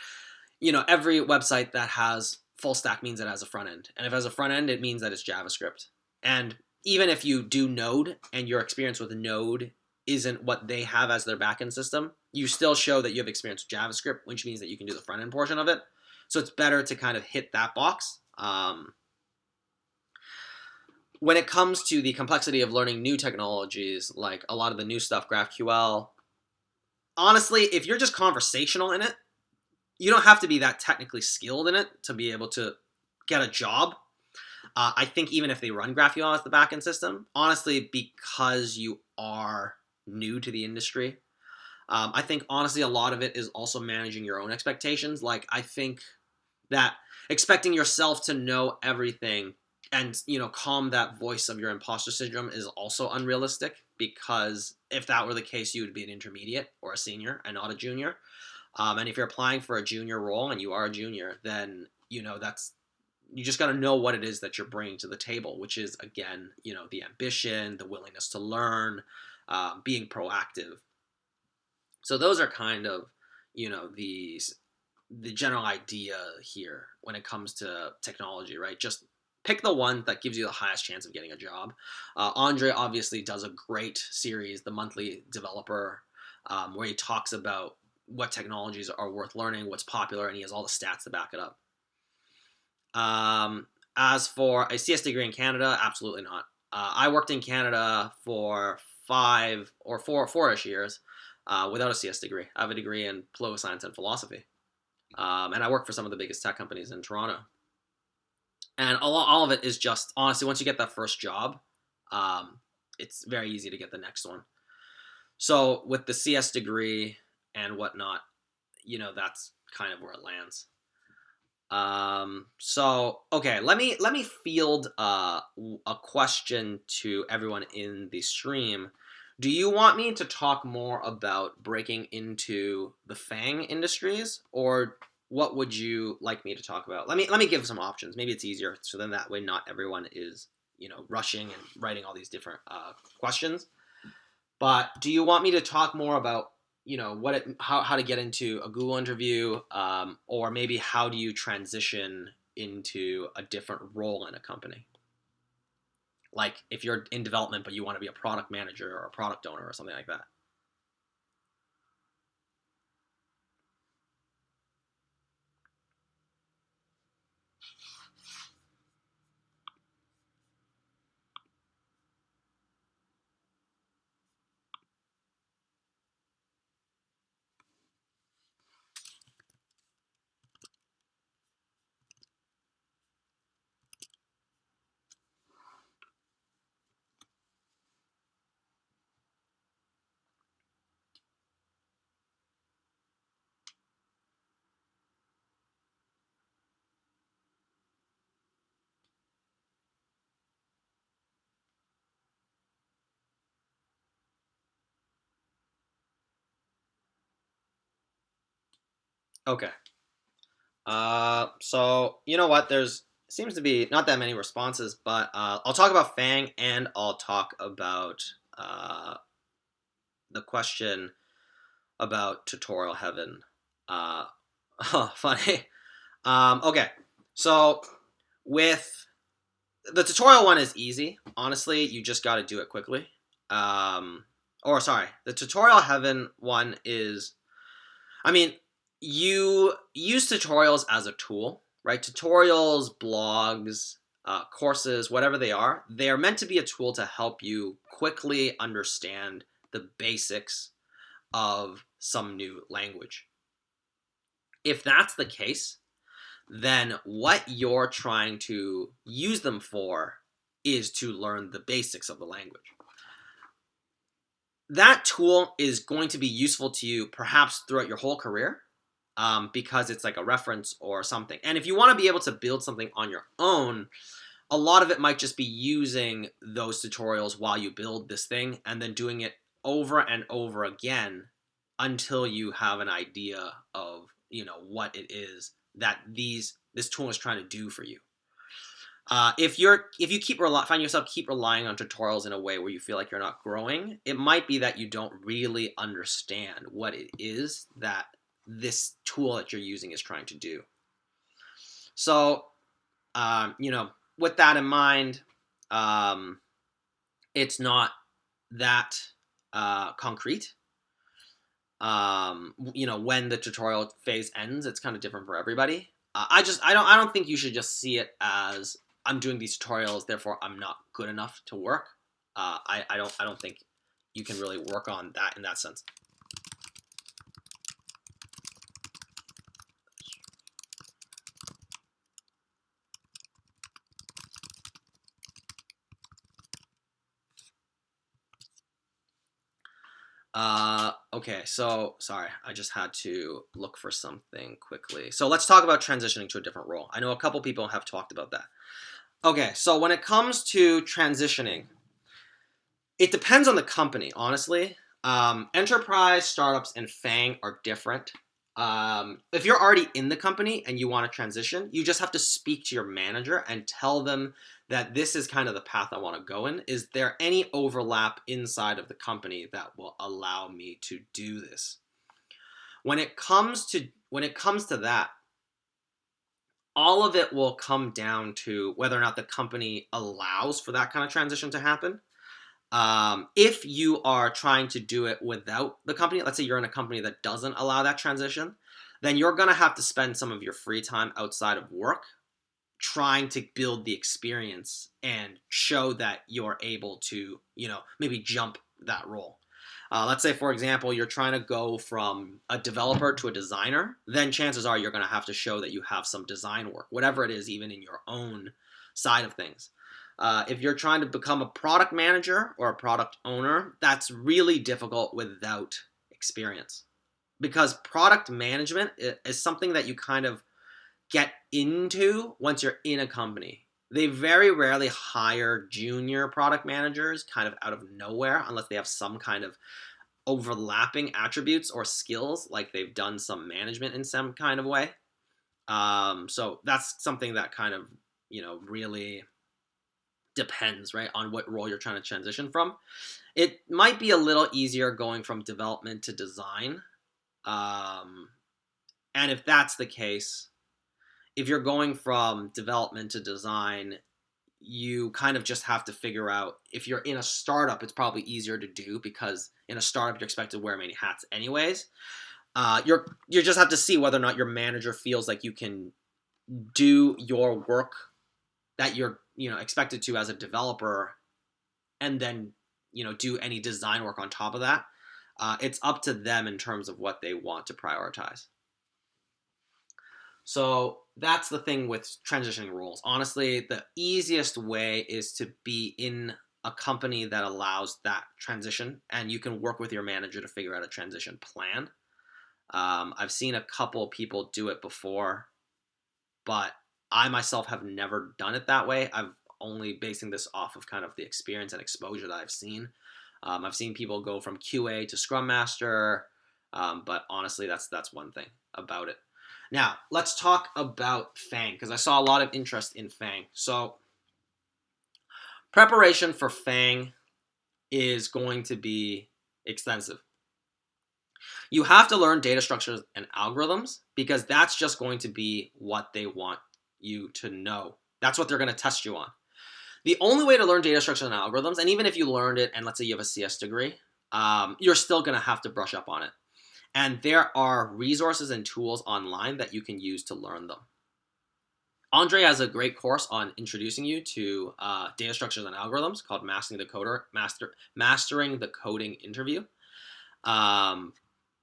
every website that has full stack means it has a front end. And if it has a front end, it means that it's JavaScript. And even if you do Node and your experience with Node isn't what they have as their backend system, you still show that you have experience with JavaScript, which means that you can do the front end portion of it. So it's better to kind of hit that box. When it comes to the complexity of learning new technologies, like a lot of the new stuff, GraphQL, honestly, if you're just conversational in it, you don't have to be that technically skilled in it to be able to get a job. I think even if they run GraphQL as the backend system, honestly, because you are new to the industry, I think honestly a lot of it is also managing your own expectations. Like, I think that expecting yourself to know everything and calm that voice of your imposter syndrome is also unrealistic, because if that were the case, you would be an intermediate or a senior and not a junior. And if you're applying for a junior role and you are a junior, then that's, you just got to know what it is that you're bringing to the table, which is, again, the ambition, the willingness to learn, being proactive. So those are kind of, the general idea here when it comes to technology, right? Just pick the one that gives you the highest chance of getting a job. Andre obviously does a great series, The Monthly Developer, where he talks about what technologies are worth learning, what's popular, and he has all the stats to back it up. As for a CS degree in Canada, absolutely not. I worked in Canada for 4-ish years without a CS degree. I have a degree in political science and philosophy. And I work for some of the biggest tech companies in Toronto. And all of it is just, honestly, once you get that first job, it's very easy to get the next one. So with the CS degree and whatnot, that's kind of where it lands. So okay, let me field a question to everyone in the stream. Do you want me to talk more about breaking into the Fang industries, or what would you like me to talk about? Let me give some options. Maybe it's easier, so then that way not everyone is rushing and writing all these different questions. But do you want me to talk more about how to get into a Google interview, or maybe how do you transition into a different role in a company? Like if you're in development but you want to be a product manager or a product owner or something like that. Okay. So you know what? There's seems to be not that many responses, but I'll talk about Fang and I'll talk about uh, the question about tutorial heaven. Uh, funny. Okay, so with the tutorial one is easy. Honestly, you just got to do it quickly. Or sorry, the tutorial heaven one is, I mean, you use tutorials as a tool, right? Tutorials, blogs, courses, whatever they are meant to be a tool to help you quickly understand the basics of some new language. If that's the case, then what you're trying to use them for is to learn the basics of the language. That tool is going to be useful to you perhaps throughout your whole career, because it's like a reference or something. And if you want to be able to build something on your own, a lot of it might just be using those tutorials while you build this thing and then doing it over and over again until you have an idea of, what it is that this tool is trying to do for you. If you find yourself keep relying on tutorials in a way where you feel like you're not growing, it might be that you don't really understand what it is that this tool that you're using is trying to do. So, with that in mind, it's not that concrete. When the tutorial phase ends, it's kind of different for everybody. I don't think you should just see it as I'm doing these tutorials, therefore I'm not good enough to work. I don't think you can really work on that in that sense. Okay, so sorry, I just had to look for something quickly. So let's talk about transitioning to a different role. I know a couple people have talked about that. Okay, so when it comes to transitioning, it depends on the company, honestly. Enterprise, startups, and Fang are different. If you're already in the company and you want to transition, you just have to speak to your manager and tell them that this is kind of the path I want to go in. Is there any overlap inside of the company that will allow me to do this? When it comes to that, all of it will come down to whether or not the company allows for that kind of transition to happen. If you are trying to do it without the company, let's say you're in a company that doesn't allow that transition, then you're going to have to spend some of your free time outside of work trying to build the experience and show that you're able to, maybe jump that role. Let's say, for example, you're trying to go from a developer to a designer, then chances are you're going to have to show that you have some design work, whatever it is, even in your own side of things. If you're trying to become a product manager or a product owner, that's really difficult without experience. Because product management is something that you kind of get into once you're in a company. They very rarely hire junior product managers kind of out of nowhere unless they have some kind of overlapping attributes or skills, like they've done some management in some kind of way. So that's something that kind of, really depends, right, on what role you're trying to transition from. It might be a little easier going from development to design. Um, and if that's the case, if you're going from development to design, you kind of just have to figure out, if you're in a startup, it's probably easier to do because in a startup you're expected to wear many hats anyways. You just have to see whether or not your manager feels like you can do your work that you're expected to as a developer, and then do any design work on top of that. It's up to them in terms of what they want to prioritize. So that's the thing with transitioning roles. Honestly, the easiest way is to be in a company that allows that transition, and you can work with your manager to figure out a transition plan. I've seen a couple people do it before, but I myself have never done it that way. I've only basing this off of kind of the experience and exposure that I've seen. I've seen people go from QA to Scrum Master, but honestly, that's one thing about it. Now, let's talk about Fang, because I saw a lot of interest in Fang. So, preparation for Fang is going to be extensive. You have to learn data structures and algorithms because that's just going to be what they want you to know. That's what they're going to test you on. The only way to learn data structures and algorithms, and even if you learned it and let's say you have a CS degree, you're still going to have to brush up on it. And there are resources and tools online that you can use to learn them. Andre has a great course on introducing you to data structures and algorithms called Mastering the Coding Interview.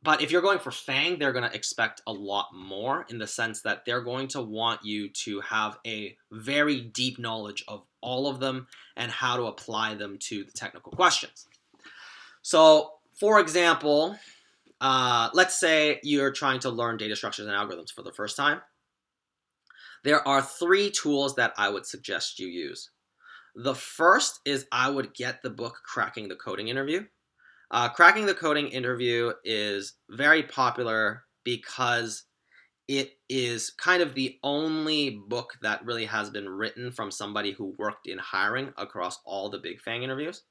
But if you're going for Fang, they're going to expect a lot more in the sense that they're going to want you to have a very deep knowledge of all of them and how to apply them to the technical questions. So, for example, let's say you're trying to learn data structures and algorithms for the first time. There are 3 tools that I would suggest you use. The first is I would get the book Cracking the Coding Interview. Cracking the Coding Interview is very popular because it is kind of the only book that really has been written from somebody who worked in hiring across all the big Fang interviews.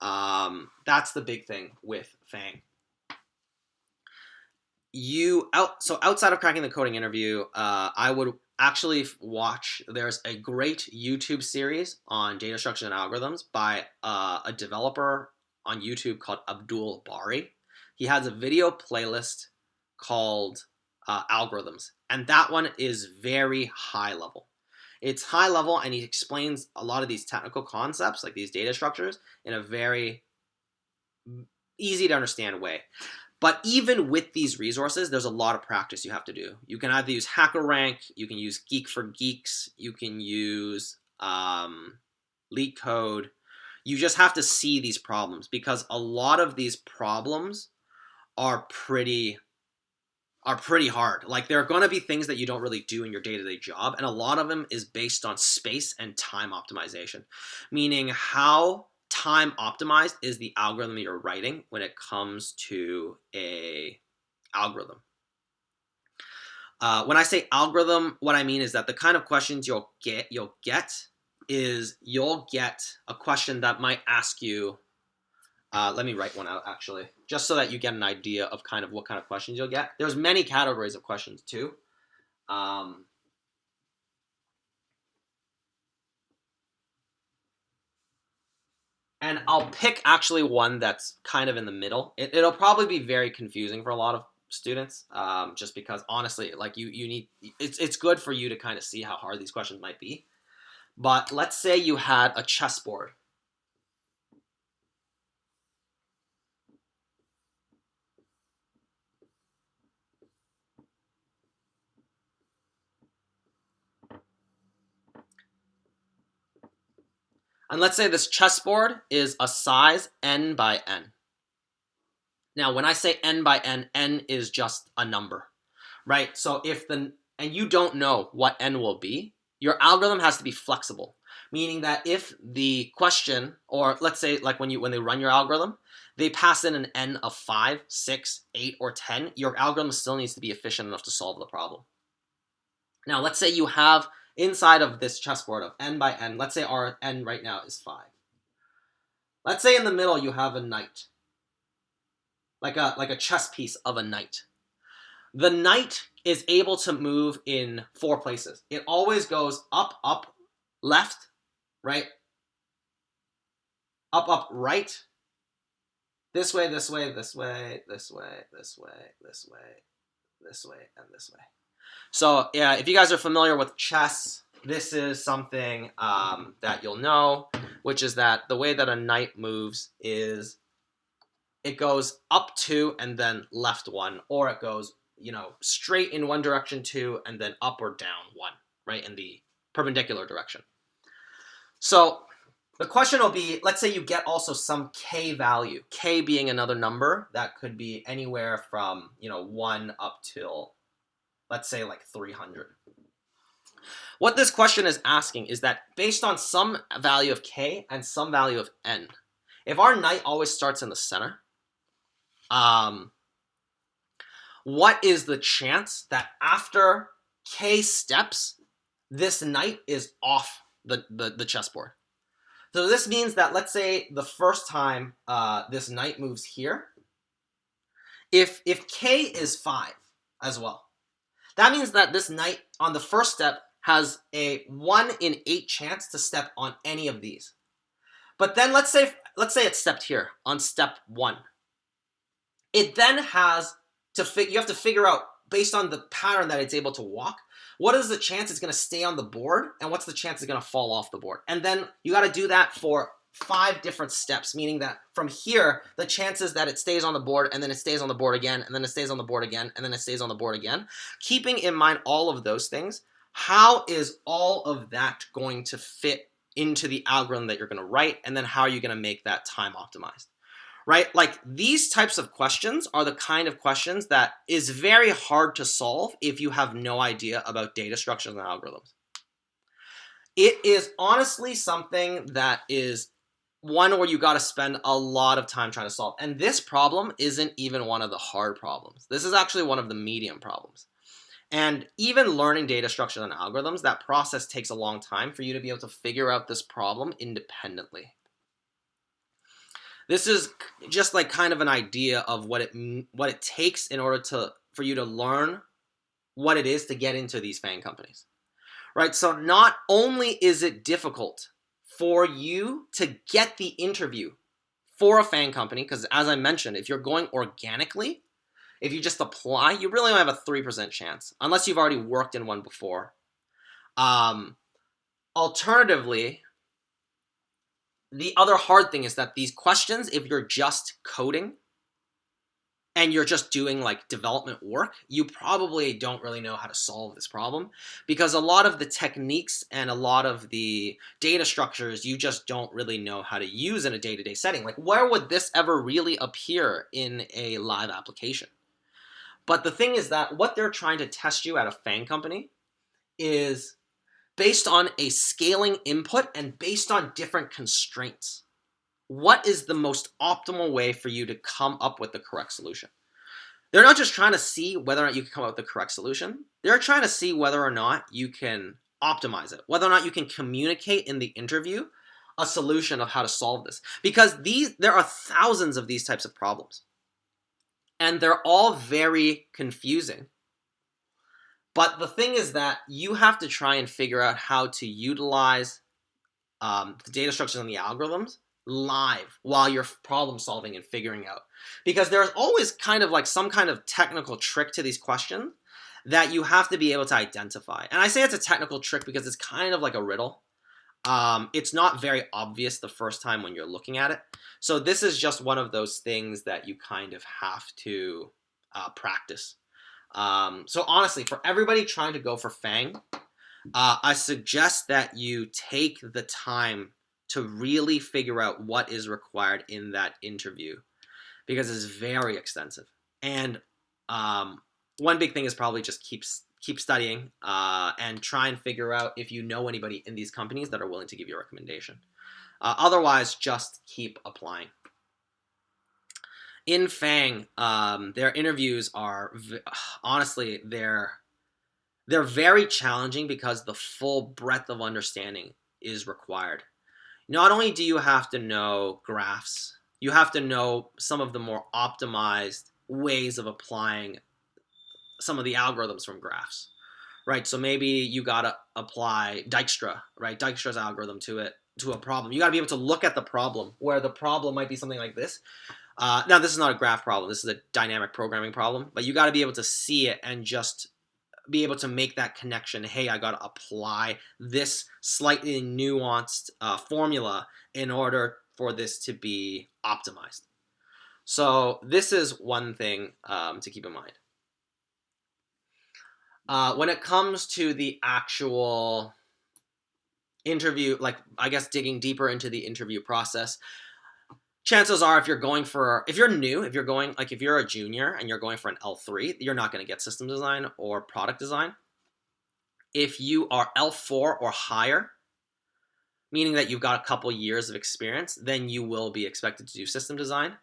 That's the big thing with Fang. So outside of Cracking the Coding Interview, I would actually watch, there's a great YouTube series on data structures and algorithms by a developer on YouTube called Abdul Bari. He has a video playlist called Algorithms, and that one is very high level. It's high level, and he explains a lot of these technical concepts, like these data structures, in a very easy to understand way. But even with these resources, there's a lot of practice you have to do. You can either use HackerRank, you can use Geek for Geeks, you can use LeetCode. You just have to see these problems because a lot of these problems are pretty hard. Like, there are going to be things that you don't really do in your day-to-day job, and a lot of them is based on space and time optimization, meaning how time optimized is the algorithm you're writing when it comes to a algorithm. When I say algorithm, what I mean is that the kind of questions you'll get a question that might ask you, let me write one out actually, just so that you get an idea of kind of what kind of questions you'll get. There's many categories of questions too. And I'll pick actually one that's kind of in the middle. It'll probably be very confusing for a lot of students, just because honestly, like you need, it's good for you to kind of see how hard these questions might be. But let's say you had a chessboard. And let's say this chessboard is a size n by n. Now, when I say n by n, n is just a number, right? So and you don't know what n will be, your algorithm has to be flexible, meaning that if the question, or let's say like when they run your algorithm, they pass in an n of 5, 6, 8, or 10, your algorithm still needs to be efficient enough to solve the problem. Now, let's say you have inside of this chessboard of n by n, let's say our n right now is 5. Let's say in the middle you have a knight, like a chess piece of a knight. The knight is able to move in 4 places. It always goes up, up, left, right, up, right, this way, this way, this way, this way, this way, this way, this way, and this way. So yeah, if you guys are familiar with chess, this is something that you'll know, which is that the way that a knight moves is it goes up 2 and then left 1, or it goes, straight in one direction 2 and then up or down 1, right, in the perpendicular direction. So the question will be, let's say you get also some k value, k being another number that could be anywhere from 1 up till, let's say, like 300. What this question is asking is that based on some value of k and some value of n, if our knight always starts in the center, what is the chance that after K steps, this knight is off the chessboard? So this means that, let's say the first time this knight moves here, if K is 5 as well, that means that this knight on the first step has a 1 in 8 chance to step on any of these. But then let's say it stepped here on step 1. It then has to you have to figure out, based on the pattern that it's able to walk, what is the chance it's going to stay on the board, and what's the chance it's going to fall off the board. And then you got to do that for 5 different steps, meaning that from here, the chances that it stays on the board, and then it stays on the board again, and then it stays on the board again, and then it stays on the board again. Keeping in mind all of those things, how is all of that going to fit into the algorithm that you're going to write, and then how are you going to make that time optimized? Right? Like, these types of questions are the kind of questions that is very hard to solve if you have no idea about data structures and algorithms. It is honestly something that is one where you got to spend a lot of time trying to solve. And this problem isn't even one of the hard problems. This is actually one of the medium problems. And even learning data structures and algorithms, that process takes a long time for you to be able to figure out this problem independently. This is just like kind of an idea of what it takes in order for you to learn what it is to get into these Fang companies, right? So not only is it difficult for you to get the interview for a Fang company, because as I mentioned, if you're going organically, if you just apply, you really only have a 3% chance, unless you've already worked in one before. Alternatively, the other hard thing is that these questions, if you're just coding and you're just doing like development work, you probably don't really know how to solve this problem, because a lot of the techniques and a lot of the data structures you just don't really know how to use in a day-to-day setting. Like, where would this ever really appear in a live application? But the thing is that what they're trying to test you at a Fang company is based on a scaling input and based on different constraints. What is the most optimal way for you to come up with the correct solution? They're not just trying to see whether or not you can come up with the correct solution. They're trying to see whether or not you can optimize it, whether or not you can communicate in the interview a solution of how to solve this. Because there are thousands of these types of problems, and they're all very confusing. But the thing is that you have to try and figure out how to utilize the data structures and the algorithms live while you're problem solving and figuring out. Because there's always kind of like some kind of technical trick to these questions that you have to be able to identify. And I say it's a technical trick because it's kind of like a riddle. It's not very obvious the first time when you're looking at it. So this is just one of those things that you kind of have to practice. So honestly, for everybody trying to go for Fang, I suggest that you take the time to really figure out what is required in that interview, because it's very extensive. And one big thing is probably just keep studying and try and figure out if you know anybody in these companies that are willing to give you a recommendation. Otherwise, just keep applying. In Fang, their interviews are honestly they're very challenging because the full breadth of understanding is required. Not only do you have to know graphs, you have to know some of the more optimized ways of applying some of the algorithms from graphs, right? So maybe you gotta apply Dijkstra, right? Dijkstra's algorithm to a problem. You gotta be able to look at the problem, where the problem might be something like this. Now, this is not a graph problem. This is a dynamic programming problem. But you got to be able to see it and just be able to make that connection. Hey, I got to apply this slightly nuanced formula in order for this to be optimized. So this is one thing to keep in mind. When it comes to the actual interview, like I guess digging deeper into the interview process, chances are if you're a junior and you're going for an L3, you're not going to get system design or product design. If you are L4 or higher, meaning that you've got a couple years of experience, then you will be expected to do system design.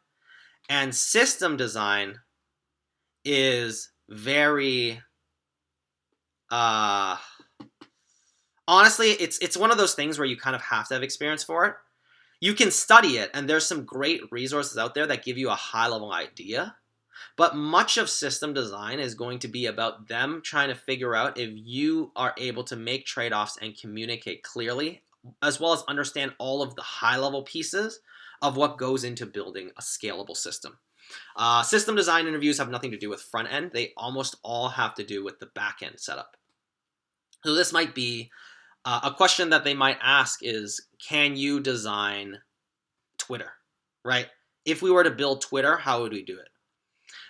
And system design is very honestly, it's one of those things where you kind of have to have experience for it. You can study it, and there's some great resources out there that give you a high-level idea. But much of system design is going to be about them trying to figure out if you are able to make trade-offs and communicate clearly, as well as understand all of the high-level pieces of what goes into building a scalable system. System design interviews have nothing to do with front end. They almost all have to do with the back end setup. So this might be a question that they might ask is, can you design Twitter, right? If we were to build Twitter, how would we do it?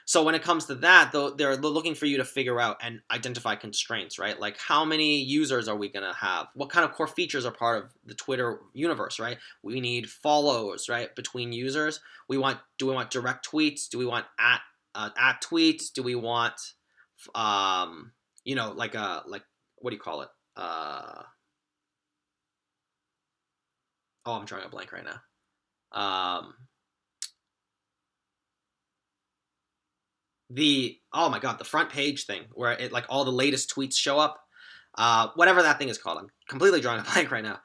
So when it comes to that, though, they're looking for you to figure out and identify constraints, right? Like, how many users are we going to have? What kind of core features are part of the Twitter universe, right? We need follows, right, between users. Do we want direct tweets? Do we want at tweets? Do we want, like what do you call it? I'm drawing a blank right now. Oh my god, the front page thing where it like all the latest tweets show up, whatever that thing is called. I'm completely drawing a blank right now.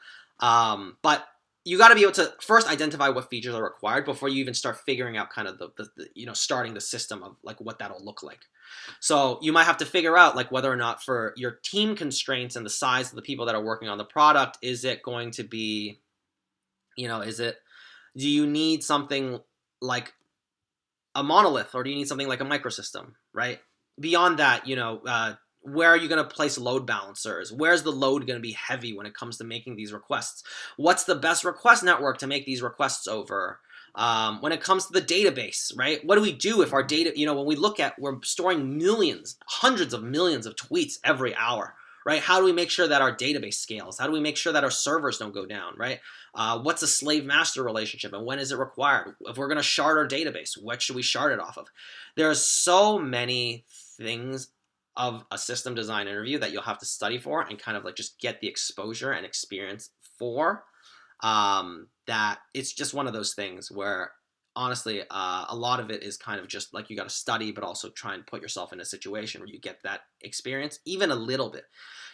But you got to be able to first identify what features are required before you even start figuring out kind of the starting the system of like what that'll look like. So you might have to figure out like whether or not for your team constraints and the size of the people that are working on the product, is it going to be, do you need something like a monolith, or do you need something like a microsystem, right? Beyond that, where are you going to place load balancers? Where's the load going to be heavy when it comes to making these requests? What's the best request network to make these requests over? When it comes to the database, right? What do we do if our data, when we look at, we're storing millions, hundreds of millions of tweets every hour, right? How do we make sure that our database scales? How do we make sure that our servers don't go down, right? What's a slave-master relationship, and when is it required? If we're going to shard our database, what should we shard it off of? There's so many things of a system design interview that you'll have to study for and kind of like just get the exposure and experience for, that it's just one of those things where honestly, a lot of it is kind of just like you got to study, but also try and put yourself in a situation where you get that experience even a little bit.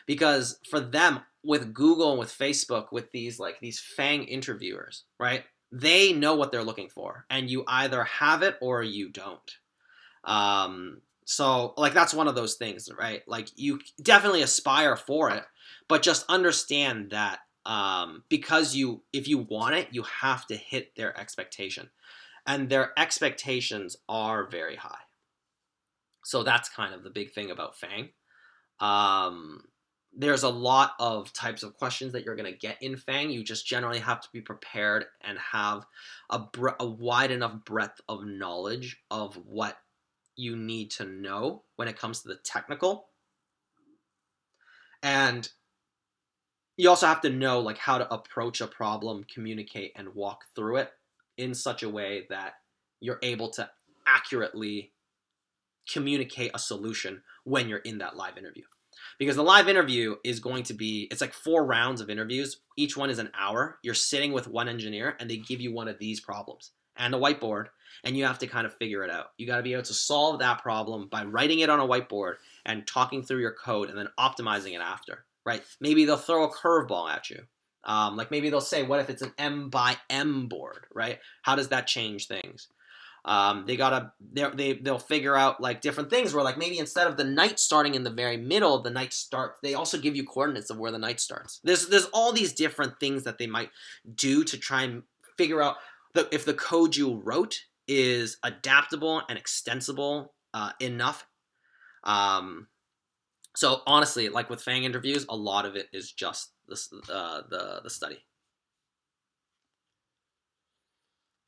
Because for them, with Google and with Facebook, with these Fang interviewers, right? They know what they're looking for, and you either have it or you don't. So like that's one of those things, right? Like you definitely aspire for it, but just understand that because if you want it, you have to hit their expectation, and their expectations are very high. So that's kind of the big thing about Fang. There's a lot of types of questions that you're going to get in Fang. You just generally have to be prepared and have a wide enough breadth of knowledge of what you need to know when it comes to the technical. And you also have to know like how to approach a problem, communicate, and walk through it in such a way that you're able to accurately communicate a solution when you're in that live interview. Because the live interview is going to be, it's like 4 rounds of interviews. Each one is an hour. You're sitting with one engineer, and they give you one of these problems and a whiteboard, and you have to kind of figure it out. You got to be able to solve that problem by writing it on a whiteboard and talking through your code and then optimizing it after, right? Maybe they'll throw a curveball at you. Like maybe they'll say, what if it's an M by M board, right? How does that change things? They'll figure out like different things where like maybe instead of the night starting in the very middle, the night starts. They also give you coordinates of where the night starts. There's all these different things that they might do to try and figure out if the code you wrote is adaptable and extensible enough. So honestly, like with Fang interviews, a lot of it is just the study.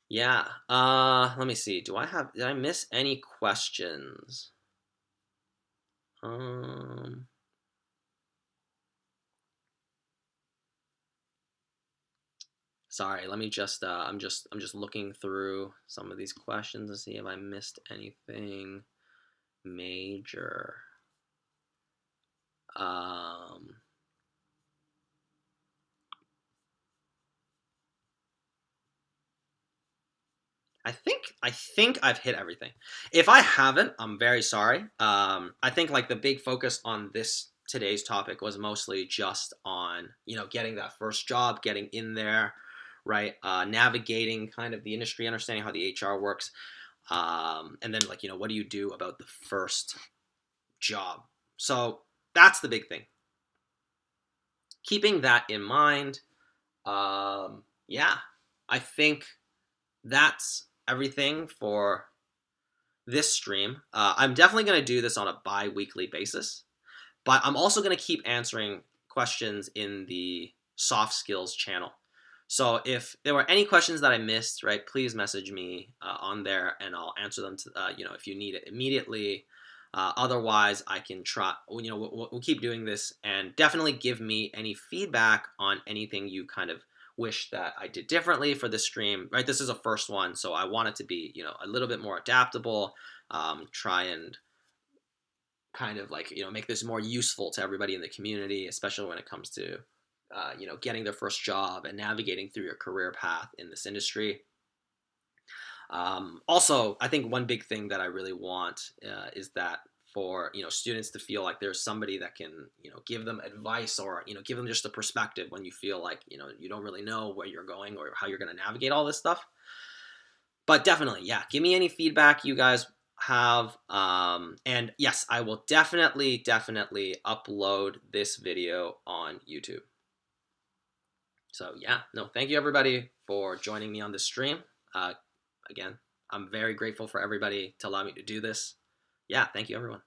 Yeah. Let me see. Did I miss any questions? Sorry, let me just I'm just looking through some of these questions to see if I missed anything major. I think I've hit everything. If I haven't, I'm very sorry. I think like the big focus on this today's topic was mostly just on getting that first job, getting in there, right? Navigating kind of the industry, understanding how the HR works, and then like what do you do about the first job? So that's the big thing. Keeping that in mind, yeah, I think that's everything for this stream. I'm definitely going to do this on a bi-weekly basis, but I'm also going to keep answering questions in the soft skills channel. So if there were any questions that I missed, right, please message me on there, and I'll answer them. If you need it immediately. Otherwise, I can try. We'll keep doing this, and definitely give me any feedback on anything you kind of wish that I did differently for this stream. Right, this is a first one, so I want it to be a little bit more adaptable. Try and kind of like make this more useful to everybody in the community, especially when it comes to getting their first job and navigating through your career path in this industry. Also, I think one big thing that I really want is that for students to feel like there's somebody that can give them advice, or give them just a perspective when you feel like you don't really know where you're going or how you're going to navigate all this stuff. But definitely, yeah, give me any feedback you guys have, and yes, I will definitely upload this video on YouTube. So yeah, no, thank you everybody for joining me on this stream. Again, I'm very grateful for everybody to allow me to do this. Yeah, thank you everyone.